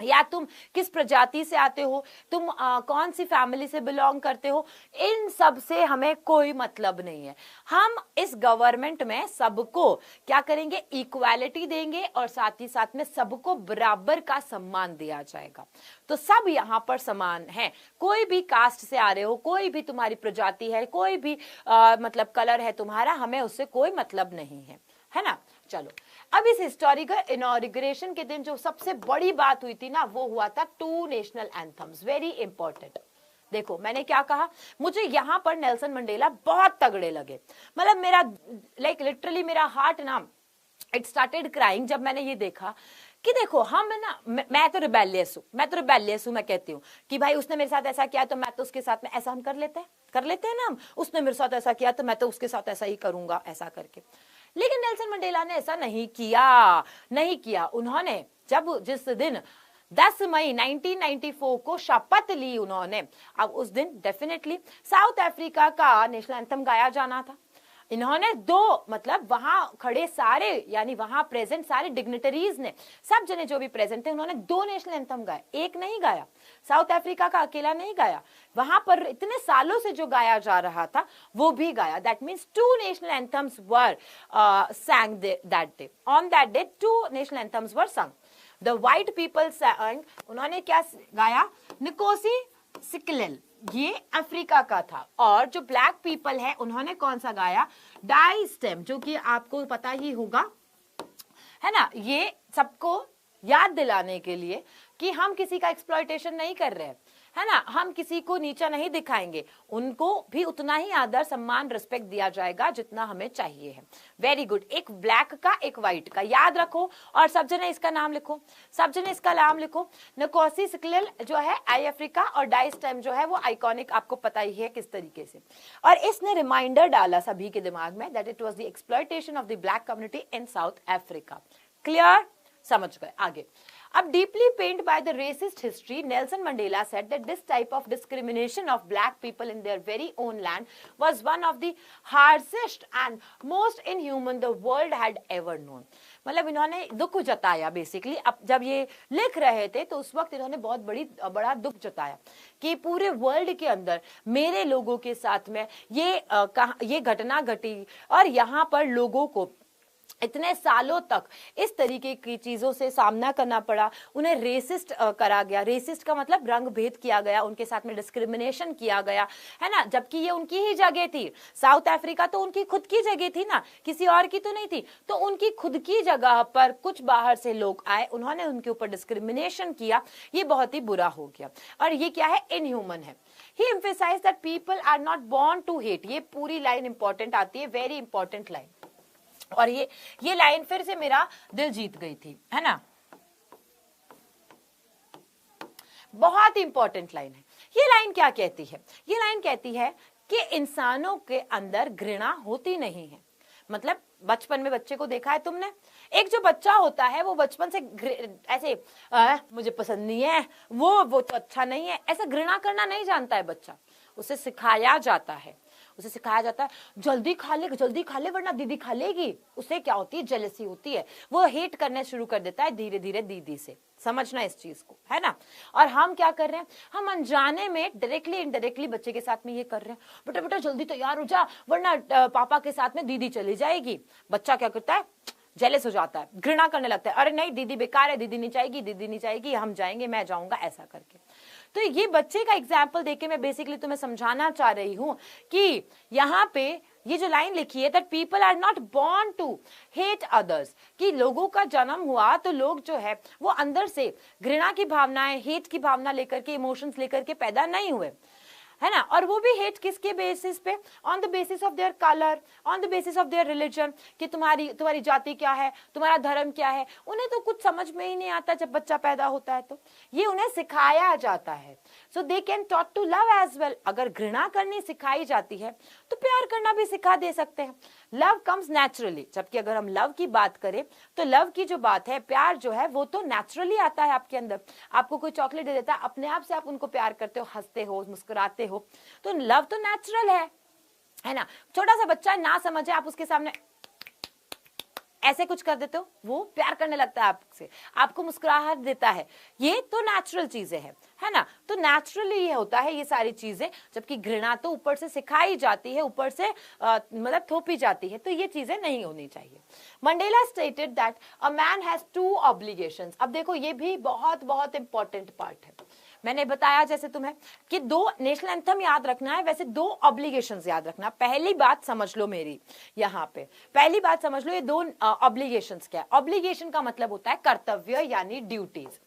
S1: या तुम किस प्रजाति से आते हो, तुम कौन सी फैमिली से बिलोंग करते हो, इन सब से हमें कोई मतलब नहीं है। हम इस गवर्नमेंट में सबको क्या करेंगे, इक्वालिटी देंगे, और साथ ही साथ में सबको बराबर का सम्मान दिया जाएगा। तो सब यहाँ पर समान है, कोई भी कास्ट से आ रहे हो, कोई भी तुम्हारी प्रजाति है, कोई भी मतलब कलर है तुम्हारा, हमें उससे कोई मतलब नहीं है ना। चलो, अब इस हिस्टोरिकल इनॉग्रेशन के दिन जो सबसे बड़ी बात हुई थी ना, वो हुआ था 2 नेशनल एंथम्स, वेरी इंपॉर्टेंट। देखो मैंने क्या कहा, मुझे यहाँ पर नेल्सन मंडेला बहुत तगड़े लगे, मतलब मेरा लाइक लिटरली मेरा हार्ट ना इट स्टार्टेड क्राइंग जब मैंने ये देखा कि देखो हम ना, मैं तो रिबेलियस हूँ, मैं कहती हूँ कि भाई उसने मेरे साथ ऐसा किया तो मैं तो उसके साथ में ऐसा, हम कर लेते हैं ना, हम उसने मेरे साथ ऐसा किया तो मैं तो उसके साथ ऐसा ही करूंगा, ऐसा करके। लेकिन नेल्सन मंडेला ने ऐसा नहीं किया। उन्होंने जिस दिन 10 मई 1994 को शपथ ली उन्होंने, अब उस दिन डेफिनेटली साउथ अफ्रीका का नेशनल एंथम गाया जाना था। इन्होंने 2 मतलब वहां खड़े सारे, यानी वहां प्रेजेंट सारे डिग्निटरीज ने, सब जने जो भी प्रेजेंट थे, उन्होंने 2 नेशनल एंथम गाए, एक नहीं गाया, साउथ अफ्रीका का अकेला नहीं गाया, वहां पर इतने सालों से जो गाया जा रहा था वो भी गाया। That means 2 national anthems were sang that day. On that day 2 national anthems were sung. The white people sang, उन्होंने क्या गाया, निकोसी सिक्लेल, ये अफ्रीका का था, और जो ब्लैक पीपल है उन्होंने कौन सा गाया, डाई स्टेम, जो कि आपको पता ही होगा, है ना। ये सबको याद दिलाने के लिए कि हम किसी का एक्सप्लॉयटेशन नहीं कर रहे हैं, है ना, हम किसी को नीचा नहीं दिखाएंगे, उनको भी उतना ही आदर, सम्मान, रिस्पेक्ट दिया जाएगा जितना हमें चाहिए है। वेरी गुड, एक ब्लैक का एक व्हाइट का याद रखो, और सब जने इसका नाम लिखो, नकोसी सिक्लेल जो है आई अफ्रीका, और डाइस्टेम जो है वो आइकॉनिक, आपको पता ही है किस तरीके से। और इसने रिमाइंडर डाला सभी के दिमाग में that it was the exploitation of the black community in South Africa. Clear, समझ गए। आगे, अब deeply pained by the racist history, Nelson Mandela said that this type of discrimination of black people in their very own land was one of the harshest and most inhuman the world had ever known. मतलब इन्होंने दुख जताया बेसिकली, अब जब ये लिख रहे थे तो उस वक्त इन्होंने बहुत बड़ा दुख जताया कि पूरे वर्ल्ड के अंदर मेरे लोगों के साथ में ये घटना घटी, और यहाँ पर लोगों को इतने सालों तक इस तरीके की चीजों से सामना करना पड़ा, उन्हें रेसिस्ट करा गया, रेसिस्ट का मतलब रंग भेद किया गया, उनके साथ में डिस्क्रिमिनेशन किया गया, है ना, जबकि ये उनकी ही जगह थी। साउथ अफ्रीका तो उनकी खुद की जगह थी ना, किसी और की तो नहीं थी, तो उनकी खुद की जगह पर कुछ बाहर से लोग आए, उन्होंने उनके ऊपर डिस्क्रिमिनेशन किया, ये बहुत ही बुरा हो गया, और ये क्या है, इनह्यूमन है। He emphasized that people are not born to hate, ये पूरी लाइन इंपॉर्टेंट आती है, वेरी इंपॉर्टेंट लाइन, और ये लाइन फिर से मेरा दिल जीत गई थी, है ना, बहुत इंपॉर्टेंट लाइन है। ये लाइन क्या कहती है, ये लाइन कहती है कि इंसानों के अंदर घृणा होती नहीं है। मतलब बचपन में बच्चे को देखा है तुमने, एक जो बच्चा होता है वो बचपन से ऐसे मुझे पसंद नहीं है, वो तो अच्छा नहीं है, ऐसा घृणा करना नहीं जानता है बच्चा, उसे सिखाया जाता है। उसे सिखाया जाता है जल्दी खा ले वरना दीदी खा लेगी। उसे क्या होती है, जेलसी होती है, वो हेट करने शुरू कर देता है धीरे धीरे दीदी से। समझना इस चीज को, है ना। और हम क्या कर रहे हैं, हम अनजाने में डायरेक्टली इनडायरेक्टली बच्चे के साथ में ये कर रहे हैं, बेटा बेटा जल्दी तैयार हो जा वरना पापा के साथ में दीदी चली जाएगी। बच्चा क्या करता है, जेलस हो जाता है, घृणा करने लगता है, अरे नहीं दीदी बेकार है, दीदी नहीं चाहेगी, दीदी नहीं चाहेगी, हम जाएंगे, मैं जाऊंगा, ऐसा करके। तो ये बच्चे का एग्जाम्पल देके मैं बेसिकली तुम्हें समझाना चाह रही हूं कि यहाँ पे ये जो लाइन लिखी है, that people are not born to hate others, कि लोगों का जन्म हुआ तो लोग जो है वो अंदर से घृणा की भावनाएं, हेट की भावना लेकर के, इमोशंस लेकर के पैदा नहीं हुए, है ना। और वो भी हेट किसके बेसिस पे, on the basis of their colour, on the basis of their religion, कि तुम्हारी जाति क्या है, तुम्हारा धर्म क्या है। उन्हें तो कुछ समझ में ही नहीं आता जब बच्चा पैदा होता है, तो ये उन्हें सिखाया जाता है। So they can taught to love as well. अगर घृणा करनी सिखाई जाती है तो प्यार करना भी सिखा दे सकते हैं। लव कम्स नेचुरली, जबकि अगर हम लव की बात करें तो लव की जो बात है, प्यार जो है वो तो नेचुरली आता है आपके अंदर। आपको कोई चॉकलेट दे देता है, अपने आप से आप उनको प्यार करते हो, हंसते हो, मुस्कुराते हो, तो लव तो नेचुरल है ना। छोटा सा बच्चा ना समझे, आप उसके सामने ऐसे कुछ कर देते हो, वो प्यार करने लगता है आपसे, आपको मुस्कुराहट देता है, ये तो नेचुरल चीजें हैं, है ना। तो नेचुरली ये होता है ये सारी चीजें, जबकि घृणा तो ऊपर से सिखाई जाती है, ऊपर से मतलब थोपी जाती है, तो ये चीजें नहीं होनी चाहिए। Mandela stated that a man has 2 obligations. अब देखो ये भी बहुत बहुत इंपॉर्टेंट पार्ट है। मैंने बताया जैसे तुम्हें कि 2 नेशनल एंथम याद रखना है, वैसे 2 ऑब्लिगेशंस याद रखना। पहली बात समझ लो मेरी, यहाँ पे पहली बात समझ लो, ये 2 ऑब्लिगेशंस क्या है। ऑब्लिगेशन का मतलब होता है कर्तव्य यानी ड्यूटीज,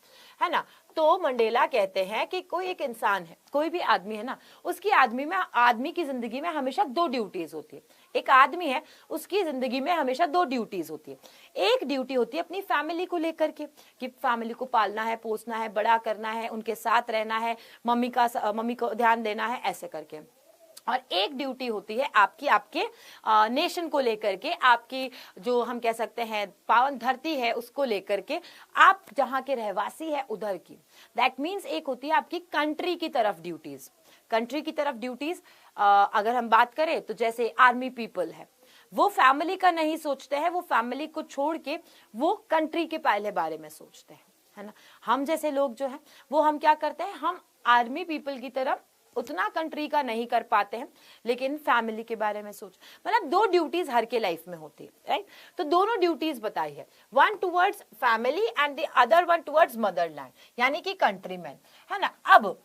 S1: है ना। तो मंडेला कहते हैं कि कोई एक इंसान है, कोई भी आदमी है ना, उसकी आदमी की जिंदगी में हमेशा 2 ड्यूटीज होती है। एक आदमी है, उसकी जिंदगी में हमेशा 2 ड्यूटीज होती है। एक ड्यूटी होती है अपनी फैमिली को लेकर के, कि फैमिली को पालना है, पोसना है, बड़ा करना है, उनके साथ रहना है, मम्मी को ध्यान देना है, ऐसे करके। और एक ड्यूटी होती है आपके नेशन को लेकर के, आपकी जो हम कह सकते हैं पावन धरती है उसको लेकर के, आप जहां के रहवासी है उधर की। दैट मीन्स एक होती है आपकी कंट्री की तरफ ड्यूटीज। कंट्री की तरफ ड्यूटीज अगर हम बात करें तो जैसे आर्मी पीपल है, वो फैमिली का नहीं सोचते हैं, वो फैमिली को छोड़ के वो कंट्री के पहले बारे में सोचते हैं, है ना। हम जैसे लोग जो है वो हम क्या करते हैं, हम आर्मी पीपल की तरफ उतना कंट्री का नहीं कर पाते हैं, लेकिन फैमिली के बारे में सोच, मतलब 2 ड्यूटीज हर के लाइफ में होती है, राइट। तो दोनों ड्यूटीज बताई है, one towards family and the other one towards Motherland, यानी कि कंट्रीमैन, है ना। अब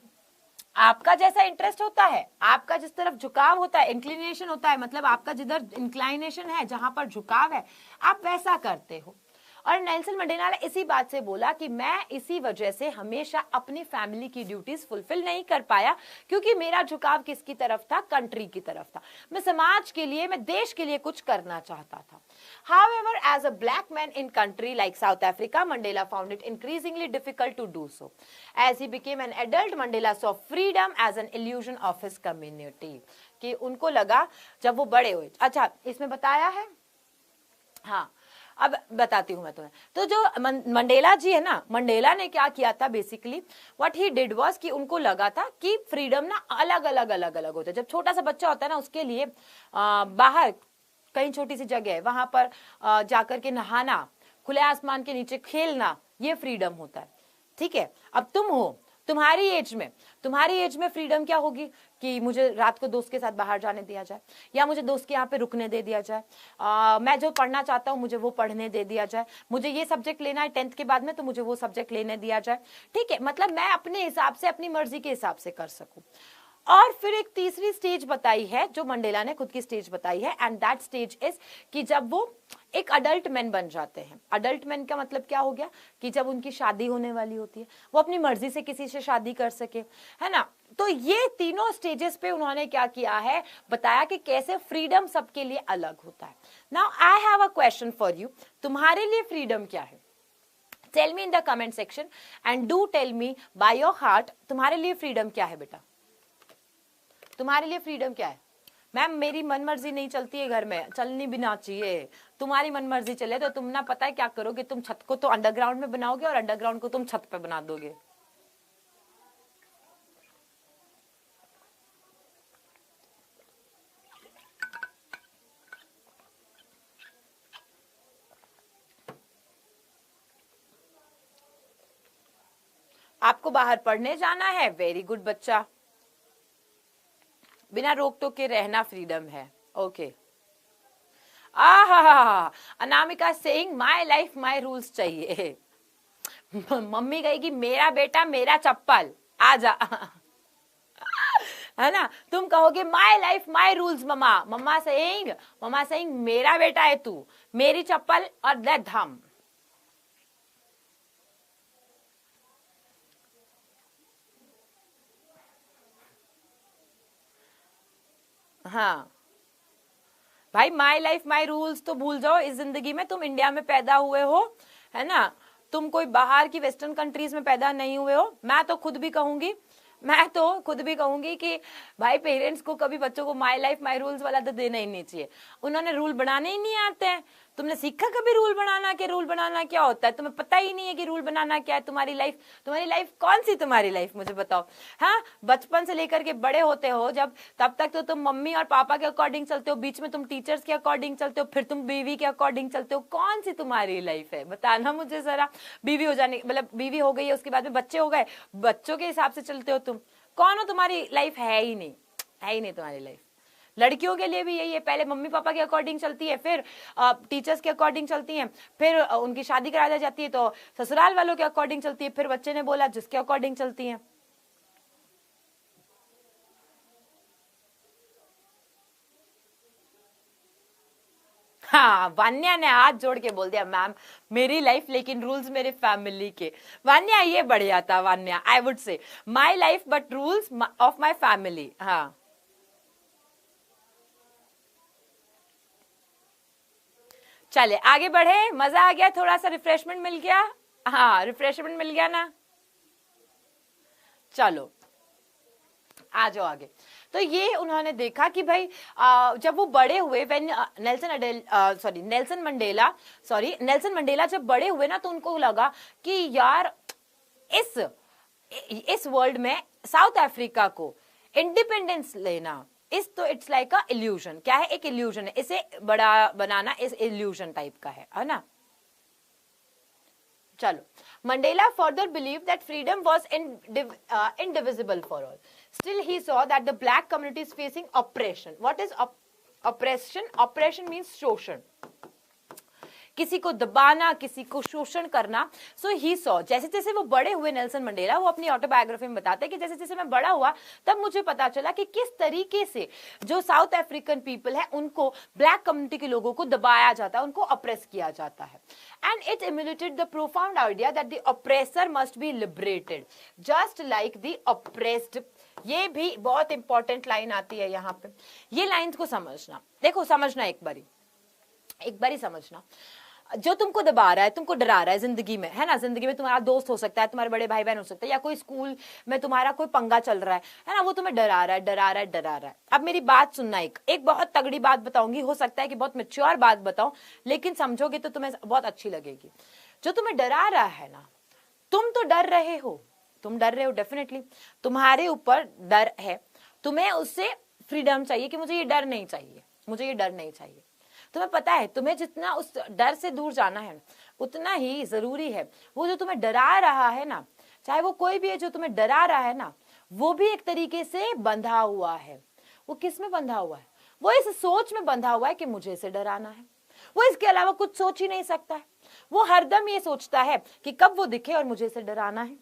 S1: आपका जैसा इंटरेस्ट होता है, आपका जिस तरफ झुकाव होता है, इंक्लिनेशन होता है, मतलब आपका जिधर इंक्लाइनेशन है, जहां पर झुकाव है, आप वैसा करते हो। और नेल्सन मंडेला ने इसी बात से बोला कि मैं इसी वजह से हमेशा अपनी फैमिली की ड्यूटीज फुलफिल नहीं कर पाया, क्योंकि मेरा झुकाव किसकी तरफ था, कंट्री की तरफ था। मैं समाज के लिए, मैं देश के लिए कुछ करना चाहता था। However, as a black man in country like South Africa, Mandela found it increasingly difficult to do so. As he became an adult, Mandela saw freedom as an illusion of his community. कि उनको लगा जब वो बड़े हुए, अच्छा इसमें बताया है, हाँ अब बताती हूं मैं तुम्हें। तो जो मंडेला जी है ना, मंडेला ने क्या किया था, basically what he did was कि उनको लगा था कि फ्रीडम ना अलग अलग होते हैं। जब छोटा सा बच्चा होता है ना, उसके लिए बाहर कहीं छोटी सी जगह है, वहां पर जाकर के नहाना, खुले आसमान के नीचे खेलना, ये फ्रीडम होता है, ठीक है। अब तुम हो, तुम्हारी एज में फ्रीडम क्या होगी कि मुझे रात को दोस्त के साथ बाहर जाने दिया जाए, या मुझे दोस्त के यहाँ पे रुकने दे दिया जाए, मैं जो पढ़ना चाहता हूँ मुझे वो पढ़ने दे दिया जाए, मुझे ये सब्जेक्ट लेना है 10th के बाद में तो मुझे वो सब्जेक्ट लेने दिया जाए, ठीक है। मतलब मैं अपने हिसाब से, अपनी मर्जी के हिसाब से कर सकूं। और फिर एक तीसरी स्टेज बताई है, जो मंडेला ने खुद की स्टेज बताई है, एंड दैट स्टेज इज कि जब वो एक अडल्ट मैन बन जाते हैं। अडल्ट मैन का मतलब क्या हो गया कि जब उनकी शादी होने वाली होती है, वो अपनी मर्जी से किसी से शादी कर सके, है ना। तो ये तीनों स्टेजेस पे उन्होंने क्या किया है, बताया कि कैसे फ्रीडम सबके लिए अलग होता है। Now I have a question for you, तुम्हारे लिए फ्रीडम क्या है? Tell me in the comment section and do tell me by your heart, तुम्हारे लिए फ्रीडम क्या है बेटा? तुम्हारे लिए फ्रीडम क्या है? मैम मेरी मन मर्जी नहीं चलती है घर में, चलनी भी ना चाहिए। तुम्हारी मन मर्जी चले तो तुम ना पता है क्या करोगे, तुम छत को तो अंडरग्राउंड में बनाओगे और अंडरग्राउंड को तुम छत पे बना दोगे। आपको बाहर पढ़ने जाना है, वेरी गुड बच्चा, बिना रोक टोक के रहना फ्रीडम है। Okay, Anamika saying my life my rules चाहिए। मम्मी कहेगी मेरा बेटा मेरा चप्पल, आजा। है ना, तुम कहोगे my life my rules mamma, mamma saying मेरा बेटा है तू, मेरी चप्पल और दैट धम। हाँ भाई, माई लाइफ माई रूल्स तो भूल जाओ इस जिंदगी में। तुम इंडिया में पैदा हुए हो, है ना, तुम कोई बाहर की वेस्टर्न कंट्रीज में पैदा नहीं हुए हो। मैं तो खुद भी कहूंगी कि भाई पेरेंट्स को कभी बच्चों को माई लाइफ माई रूल्स वाला तो देना ही नहीं चाहिए। उन्होंने रूल बनाने ही नहीं आते हैं। तुमने सीखा कभी रूल बनाना कि रूल बनाना क्या होता है? तुम्हें पता ही नहीं है कि रूल बनाना क्या है। तुम्हारी लाइफ कौन सी तुम्हारी लाइफ, मुझे बताओ। हाँ, बचपन से लेकर के बड़े होते हो जब, तब तक तो तुम मम्मी और पापा के अकॉर्डिंग चलते हो, बीच में तुम टीचर्स के अकॉर्डिंग चलते हो, फिर तुम बीवी के अकॉर्डिंग चलते हो। कौन सी तुम्हारी लाइफ है बताना मुझे जरा। बीवी हो जाने, मतलब बीवी हो गई है, उसके बाद में बच्चे हो गए, बच्चों के हिसाब से चलते हो तुम। कौन हो? तुम्हारी लाइफ है ही नहीं तुम्हारी लाइफ। लड़कियों के लिए भी यही है, पहले मम्मी पापा के अकॉर्डिंग चलती है, फिर टीचर्स के अकॉर्डिंग चलती है, फिर उनकी शादी करा जाती है तो ससुराल वालों के अकॉर्डिंग चलती है, फिर बच्चे ने बोला जिसके अकॉर्डिंग चलती है। हाँ, वान्या ने हाथ जोड़ के बोल दिया मैम मेरी लाइफ लेकिन रूल्स मेरे फैमिली के। वान्या ये बढ़िया था, Vanya I would say my life but rules of my family. हाँ चले आगे बढ़े, मजा आ गया, थोड़ा सा रिफ्रेशमेंट मिल गया। हाँ रिफ्रेशमेंट मिल गया ना, चलो आ जाओ आगे। तो ये उन्होंने देखा कि भाई जब वो बड़े हुए, नेल्सन मंडेला जब बड़े हुए ना, तो उनको लगा कि यार इस वर्ल्ड में साउथ अफ्रीका को इंडिपेंडेंस लेना इस तो इट्स लाइक अ इल्यूजन। क्या है? एक इल्यूजन है, इसे बड़ा बनाना इस इल्यूजन टाइप का है ना। चलो, Mandela further believed that freedom was indivisible for all. Still, he saw that the black community is facing oppression. What is oppression? Oppression means शोषण, किसी को दबाना, किसी को शोषण करना। सो ही सॉ, जैसे जैसे वो बड़े हुए नेल्सन मंडेला, वो अपनी ऑटोबायोग्राफी में बताते हैं कि जैसे जैसे मैं बड़ा हुआ तब मुझे पता चला कि किस तरीके से जो साउथ अफ्रीकन पीपल है उनको, ब्लैक कम्युनिटी के लोगों को दबाया जाता है, उनको अप्रेस किया जाता है। And it emulated the profound idea that the oppressor must be liberated just like the oppressed. ये भी बहुत इंपॉर्टेंट लाइन आती है यहाँ पे। ये लाइन को समझना, देखो समझना एक बारी समझना। जो तुमको दबा रहा है, तुमको डरा रहा है जिंदगी में, है ना, जिंदगी में तुम्हारा दोस्त हो सकता है, तुम्हारे बड़े भाई बहन हो सकता है, या कोई स्कूल में तुम्हारा कोई पंगा चल रहा है ना, वो तुम्हें डरा रहा है। अब मेरी बात सुनना, एक बहुत तगड़ी बात बताऊंगी, हो सकता है कि बहुत मैच्योर बात बताऊं, लेकिन समझोगे तो तुम्हें बहुत अच्छी लगेगी। जो तुम्हें डरा रहा है ना, तुम तो डर रहे हो डेफिनेटली, तुम्हारे ऊपर डर है, तुम्हें उससे फ्रीडम चाहिए कि मुझे ये डर नहीं चाहिए। तुम्हें पता है, तुम्हें जितना उस डर से दूर जाना है उतना ही जरूरी है वो जो तुम्हें डरा रहा है ना, चाहे वो कोई भी है जो तुम्हें डरा रहा है ना, वो भी एक तरीके से बंधा हुआ है। वो किस में बंधा हुआ है? वो इस सोच में बंधा हुआ है कि मुझे इसे डराना है। वो इसके अलावा कुछ सोच ही नहीं सकता है। वो हरदम ये सोचता है कि कब वो दिखे और मुझे इसे डराना है।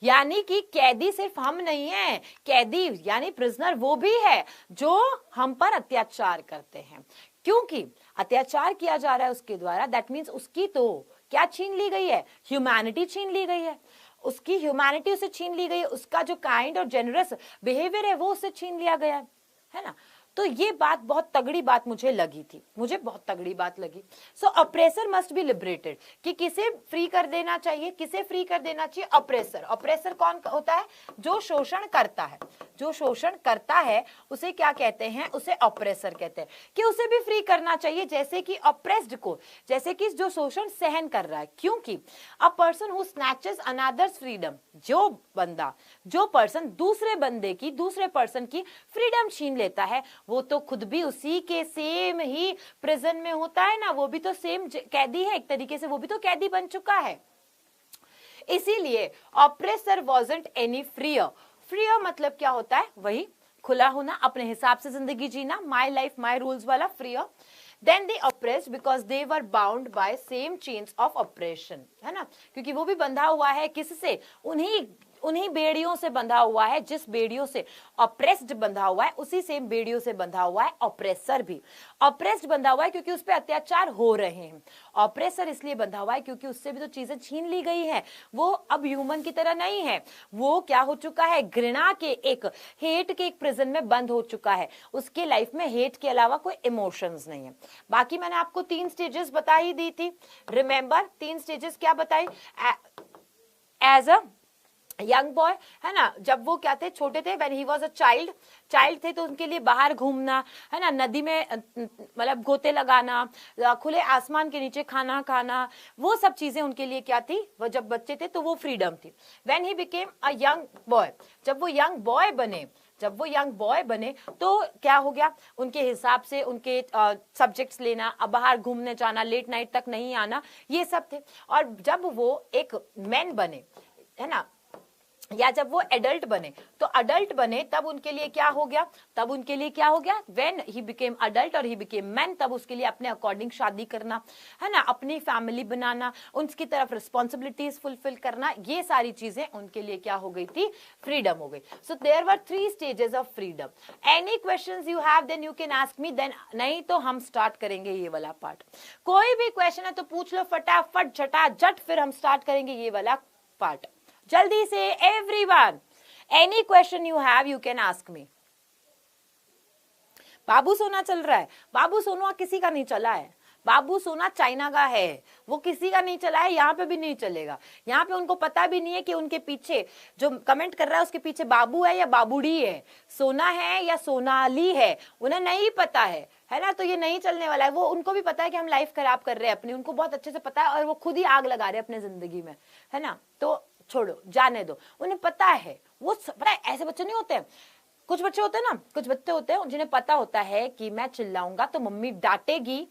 S1: यानी कि कैदी सिर्फ हम नहीं है, कैदी यानी प्रिजनर वो भी है जो हम पर अत्याचार करते हैं, क्योंकि अत्याचार किया जा रहा है उसके द्वारा। दैट मीन्स उसकी तो क्या छीन ली गई है? ह्यूमैनिटी छीन ली गई है, उसकी ह्यूमैनिटी उसे छीन ली गई है, उसका जो काइंड और जेनरस बिहेवियर है वो उससे छीन लिया गया है ना। तो ये बात बहुत तगड़ी बात मुझे बहुत तगड़ी बात लगी। सो ऑपरेसर मस्ट बी लिबरेटेड, कि किसे फ्री कर देना चाहिए? ऑपरेसर कौन होता है? जो शोषण करता है उसे क्या कहते हैं? उसे ऑपरेसर कहते हैं। कि उसे भी फ्री करना चाहिए जैसे कि ऑप्रेस्ड को, जैसे कि जो शोषण सहन कर रहा है। क्योंकि a person who snatches another's freedom, जो पर्सन दूसरे पर्सन की फ्रीडम छीन लेता है, वो तो खुद भी उसी के सेम ही प्रिजन में होता है ना, वो भी तो सेम कैदी है एक तरीके से, वो भी तो कैदी बन चुका है। इसीलिए oppressor wasn't any freer. Freer मतलब क्या होता है, वही खुला होना, अपने हिसाब से जिंदगी जीना, माई लाइफ माई रूल्स वाला freer. Then they oppressed because they were bound by same chains of oppression, है ना, क्योंकि वो भी बंधा हुआ है किससे, उन्हीं उन्हीं बेड़ियों से बंधा हुआ है, जिस बेड़ियों से ऑप्रेस्ड बंधा हुआ है उसी सेम बेड़ियों से बंधा हुआ है ऑप्रेसर भी। ऑप्रेस्ड बंधा हुआ है क्योंकि उस पर अत्याचार हो रहे हैं, ऑप्रेसर इसलिए बंधा हुआ है क्योंकि उससे भी तो चीजें छीन ली गई है, वो अब ह्यूमन की तरह नहीं है, वो क्या हो चुका है, घृणा के एक, हेट के एक प्रिजन में बंद हो चुका है, उसके लाइफ में हेट के अलावा कोई इमोशंस नहीं है। बाकी मैंने आपको 3 स्टेजेस बता ही दी थी, रिमेंबर 3 स्टेजेस क्या बताई, एज अ यंग बॉय, है ना, जब वो क्या थे, छोटे थे, when he was a child थे, तो उनके लिए बाहर घूमना, है ना, नदी में मतलब गोते लगाना, खुले आसमान के नीचे खाना खाना, वो सब चीजें उनके लिए क्या थी, वो जब बच्चे थे तो वो फ्रीडम थी। When he became a young boy, जब वो यंग बॉय बने तो क्या हो गया, उनके हिसाब से उनके सब्जेक्ट्स लेना, अब बाहर घूमने जाना, लेट नाइट तक नहीं आना, ये सब थे। और जब वो एक मैन बने, है ना, या जब वो एडल्ट बने, तो अडल्ट बने तब उनके लिए क्या हो गया, व्हेन ही बिकेम अडल्ट और ही बिकेम मैन, तब उसके लिए अपने अकॉर्डिंग शादी करना, है ना, अपनी फैमिली बनाना, उनकी तरफ रिस्पॉन्सिबिलिटीज फुलफिल करना, ये सारी चीजें उनके लिए क्या हो गई थी, फ्रीडम हो गई। So there were 3 stages of freedom. Any questions you have then you can ask me, then नहीं तो हम स्टार्ट करेंगे ये वाला पार्ट। कोई भी क्वेश्चन है तो पूछ लो फटाफट झटाझट, फिर हम स्टार्ट करेंगे ये वाला पार्ट जल्दी से। Everyone, any question you have you can ask me. बाबू सोना चल रहा है, बाबू सोना किसी का नहीं चला है, बाबू सोना चाइना का है, वो किसी का नहीं चला है, यहाँ पे भी नहीं चलेगा। यहाँ पे उनको पता भी नहीं है कि उनके पीछे जो कमेंट कर रहा है उसके पीछे बाबू है या बाबूड़ी है, सोना है या सोनाली है, उन्हें नहीं पता है ना, तो ये नहीं चलने वाला है। वो उनको भी पता है कि हम लाइफ खराब कर रहे हैं अपनी, उनको बहुत अच्छे से पता है, और वो खुद ही आग लगा रहे हैं अपने जिंदगी में, है ना, तो छोड़ो, जाने दो, उन्हें पता है। वो पता है, ऐसे बच्चे नहीं होते हैं, कुछ बच्चे होते हैं ना, कुछ बच्चे होते हैं जिन्हें पता होता है कि मैं चिल्लाऊंगा तो मम्मी डांटेगी,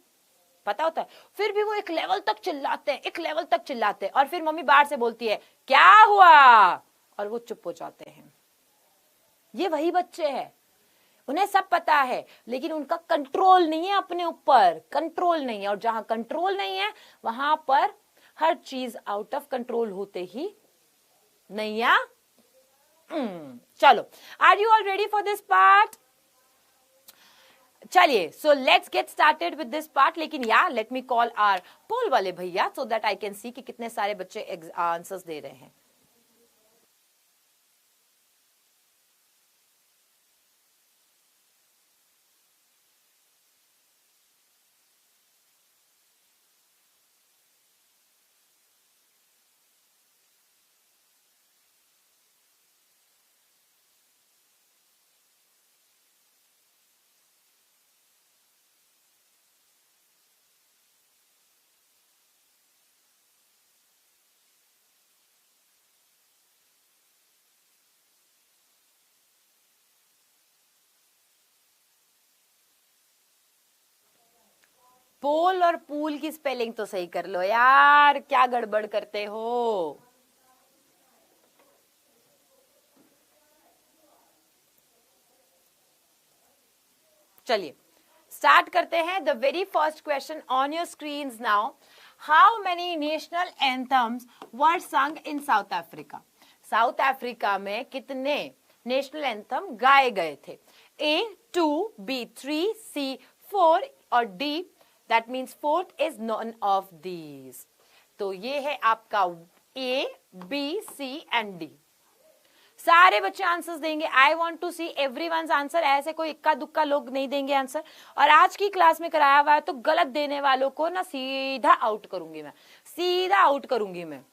S1: पता होता है, फिर भी वो एक लेवल तक चिल्लाते हैं, और फिर मम्मी बाहर से बोलती है क्या हुआ, और वो चुप हो जाते हैं। ये वही बच्चे हैं, उन्हें सब पता है, लेकिन उनका कंट्रोल नहीं है, अपने ऊपर कंट्रोल नहीं है, और जहां कंट्रोल नहीं है वहां पर हर चीज आउट ऑफ कंट्रोल होते ही नहीं है। चलो, are you all ready for this part? चलिए, so let's get started with this part. लेकिन या let me call our poll वाले भैया so that I can see कि कितने सारे बच्चे आंसर्स दे रहे हैं। पोल और पूल की स्पेलिंग तो सही कर लो यार, क्या गड़बड़ करते हो। चलिए स्टार्ट करते हैं। The very first question on your screen now, how many national anthems were sung in South Africa? South Africa में कितने नेशनल एंथम गाए गए थे? A 2, B 3, C 4 और D that means fourth is none of these. तो ये है आपका A, B, C and D। सारे बच्चे आंसर्स देंगे। I want to see everyone's answer, ऐसे कोई इक्का दुक्का लोग नहीं देंगे आंसर। और आज की क्लास में कराया हुआ है तो गलत देने वालों को ना सीधा आउट करूंगी मैं, सीधा आउट करूंगी मैं।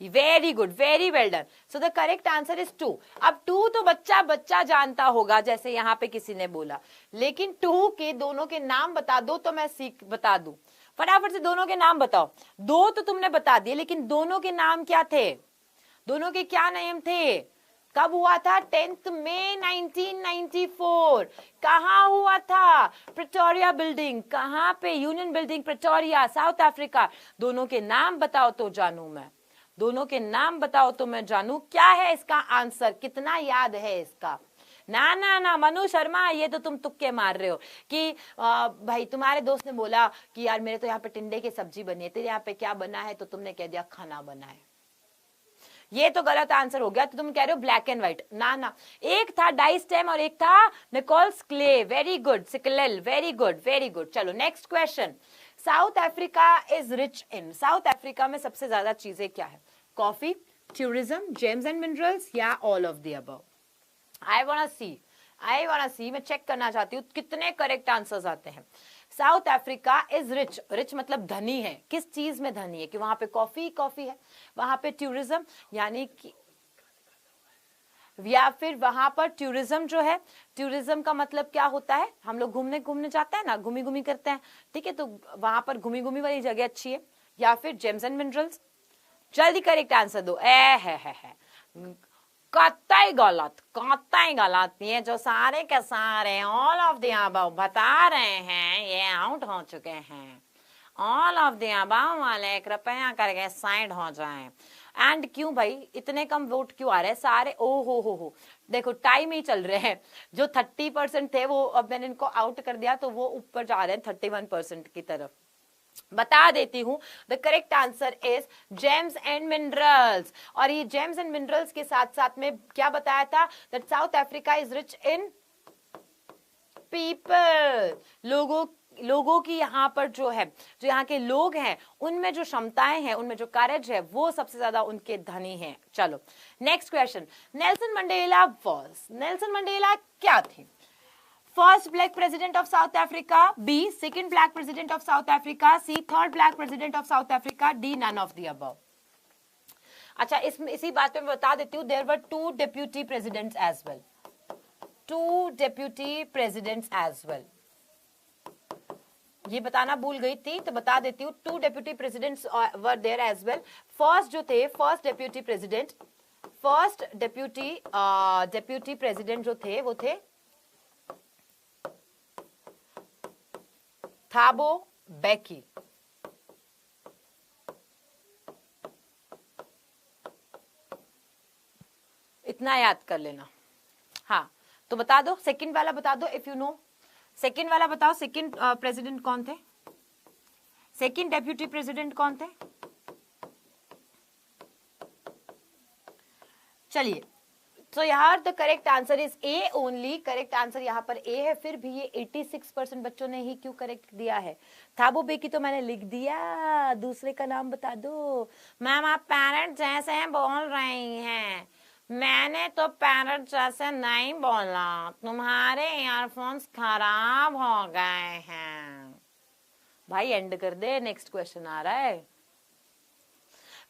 S1: Very good, very well done. So the correct answer is 2। अब 2 तो बच्चा बच्चा जानता होगा, जैसे यहाँ पे किसी ने बोला, लेकिन 2 के दोनों के नाम बता दो तो मैं बता दूं। फटाफट से दोनों के नाम बताओ। 2 तो तुमने बता दिए, लेकिन दोनों के नाम क्या थे? दोनों के क्या नेम थे? कब हुआ था? 10 मई 1994। कहाँ हुआ था? Pretoria building. कहाँ पे? Union building, Pretoria, south Africa. दोनों के नाम बताओ तो जानू मैं, दोनों के नाम बताओ तो मैं जानू क्या है इसका आंसर, कितना याद है इसका। ना ना ना मनु शर्मा, ये तो तुम तुक्के मार रहे हो कि भाई तुम्हारे दोस्त ने बोला कि यार मेरे तो यहाँ पे टिंडे की सब्जी बनी है, तेरे यहाँ पे क्या बना है, तो तुमने कह दिया खाना बना है। ये तो गलत आंसर हो गया, तो तुम कह रहे हो ब्लैक एंड व्हाइट। ना ना, एक था डाइस्टेम और एक था निकोल्स क्ले। वेरी गुड सिकलेल, वेरी गुड वेरी गुड। चलो next question. South Africa is rich in, South Africa में सबसे ज्यादा चीजें क्या है? Coffee, tourism, gems and minerals या all of the above? I want see, मैं चेक करना चाहती हूँ कितने करेक्ट आंसर्स आते हैं। South Africa is rich, rich मतलब धनी है। किस चीज में धनी है? कि वहां पे कॉफी है, वहां पे टूरिज्म यानी कि, या फिर वहां पर टूरिज्म जो है, टूरिज्म का मतलब क्या होता है? हम लोग घूमने जाते हैं ना, घूमी करते हैं, ठीक है, तो वहां पर घूमी वाली जगह अच्छी है। या फिर जेम्स एंड मिनरल्स। जल्दी करेक्ट आंसर दो। है कतई गलत। ये जो सारे के सारे ऑल ऑफ द अबव बता रहे हैं ये आउट हो चुके हैं। ऑल ऑफ द अबव वाले कृपया करके साइड हो जाएं। एंड क्यों भाई इतने कम वोट क्यों आ रहे हैं सारे? ओ हो, देखो टाइम ही चल रहे हैं। जो 30% थे वो अब मैंने इनको आउट कर दिया, तो वो ऊपर जा रहे हैं 31% की तरफ। बता देती हूं, the correct answer is James and minerals. और ये जेम्स एंड मिनरल्स के साथ साथ में क्या बताया था? That south Africa is rich in people. लोगों की यहाँ पर जो है, जो यहाँ के लोग हैं, उनमें जो क्षमताएं हैं, उनमें जो कार्य है, वो सबसे ज्यादा उनके धनी हैं। चलो नेक्स्ट क्वेश्चन। नेल्सन मंडेला क्या थे? First black president of South Africa, B second black president of South Africa, C third black president of South Africa, D none of the above. अच्छा, इसी बात पे मैं बता देती हूँ, there were two deputy presidents as well. ये बताना भूल गई थी, तो बता देती हूँ, 2 deputy presidents were there as well. First deputy president जो थे वो थे थाबो बेकी। इतना याद कर लेना। हाँ, तो बता दो सेकंड वाला, बता दो इफ यू नो। सेकंड वाला बताओ, सेकंड प्रेसिडेंट कौन थे? सेकंड डेप्यूटी प्रेसिडेंट कौन थे? चलिए, तो यहाँ the correct answer is A only. Correct answer यहाँ पर ए है। फिर भी ये 86% बच्चों ने ही क्यों करेक्ट दिया है? थाबो बेकी तो मैंने लिख दिया, दूसरे का नाम बता दो। मैम आप पैरेंट जैसे बोल रही हैं। मैंने तो पैरेंट जैसे नहीं बोला, तुम्हारे ईयरफोन्स खराब हो गए हैं। भाई एंड कर दे, नेक्स्ट क्वेश्चन आ रहा है।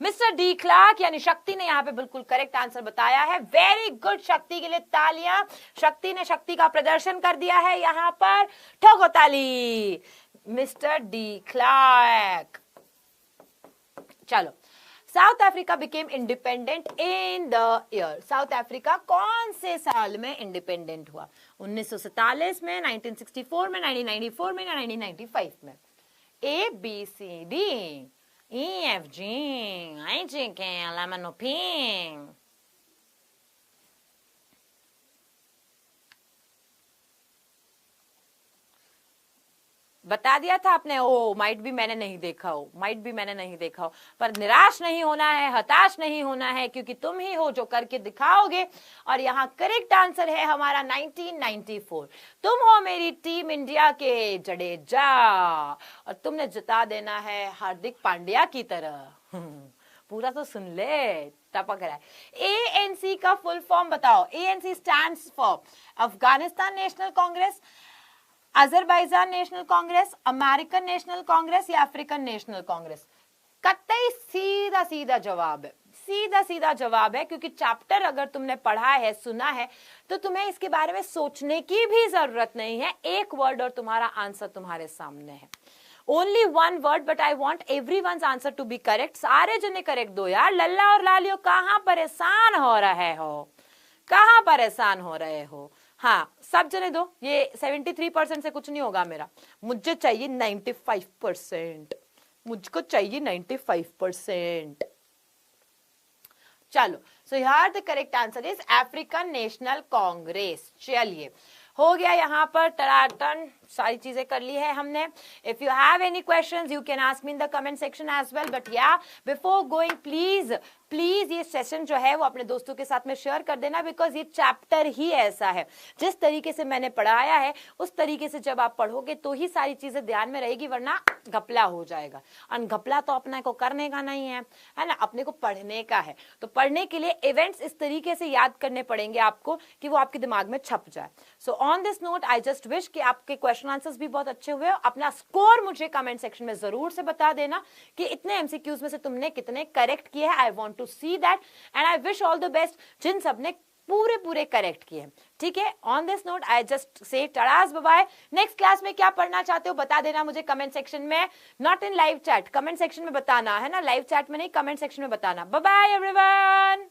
S1: मिस्टर डी क्लार्क यानी शक्ति ने यहाँ पे बिल्कुल करेक्ट आंसर बताया है। वेरी गुड, शक्ति के लिए तालियां। शक्ति ने शक्ति का प्रदर्शन कर दिया है यहाँ पर, ठोको ताली मिस्टर डी क्लार्क। चलो, south Africa became independent in the year. South Africa कौन से साल में इंडिपेंडेंट हुआ? 1947 में, 1964 में, 1994 में या 1995 में? A B C D E F G I J K L M N O P। बता दिया था आपने। ओ माइट भी मैंने नहीं देखा हो, पर निराश नहीं होना है, हताश नहीं होना है, क्योंकि तुम ही हो जो करके दिखाओगे। और यहाँ करेक्ट आंसर है हमारा 1994। तुम हो मेरी टीम इंडिया के जडेजा और तुमने जिता देना है हार्दिक पांड्या की तरह। पूरा तो सुन ले, टपक रहा है। ANC का फुल फॉर्म बताओ। ANC stands for Afghanistan national Congress, Azerbaijan national Congress, American national Congress या अफ्रीकन नेशनल कांग्रेस? कतई सीधा जवाब है, क्योंकि चैप्टर अगर तुमने पढ़ा है, सुना है, तो तुम्हें इसके बारे में सोचने की भी जरूरत नहीं है। एक वर्ड और तुम्हारा आंसर तुम्हारे सामने है। Only one word, but I want everyone's answer to be correct. सारे जने करेक्ट दो यार। लल्ला और लालियो कहाँ परेशान हो रहे हो? कहाँ परेशान हो रहे हो? हाँ, सब जने दो, ये 73% से कुछ नहीं होगा मेरा, मुझे चाहिए 95%, मुझको चाहिए 95%। चलो, so here the correct answer is African National Congress. चलिए, हो गया यहाँ पर टनाटन, सारी चीजें कर ली है हमने। If you have any questions you can ask me in the comment section as well, but या बिफोर गोइंग प्लीज प्लीज ये सेशन जो है वो अपने दोस्तों के साथ में शेयर कर देना, बिकॉज ये चैप्टर ही ऐसा है, जिस तरीके से मैंने पढ़ाया है उस तरीके से जब आप पढ़ोगे तो ही सारी चीजें ध्यान में रहेगी, वरना घपला हो जाएगा। और घपला तो अपने को करने का नहीं है ना, अपने को पढ़ने का है। तो पढ़ने के लिए इवेंट्स इस तरीके से याद करने पड़ेंगे आपको कि वो आपके दिमाग में छप जाए। So on this note I just wish कि आपके क्वेश्चन आंसर्स भी बहुत अच्छे हुए। अपना स्कोर मुझे कमेंट सेक्शन में जरूर से बता देना कि इतने एमसीक्यूज में से तुमने कितने करेक्ट किए हैं। I want to see that and I wish all the best जिन सबने पूरे करेक्ट किए। ठीक है, on this note I just say टड़ास बाय। नेक्स्ट क्लास में क्या पढ़ना चाहते हो बता देना मुझे कमेंट सेक्शन में, not in live chat, comment section में बताना है ना, लाइव चैट में नहीं, कमेंट सेक्शन में बताना। Bye bye everyone.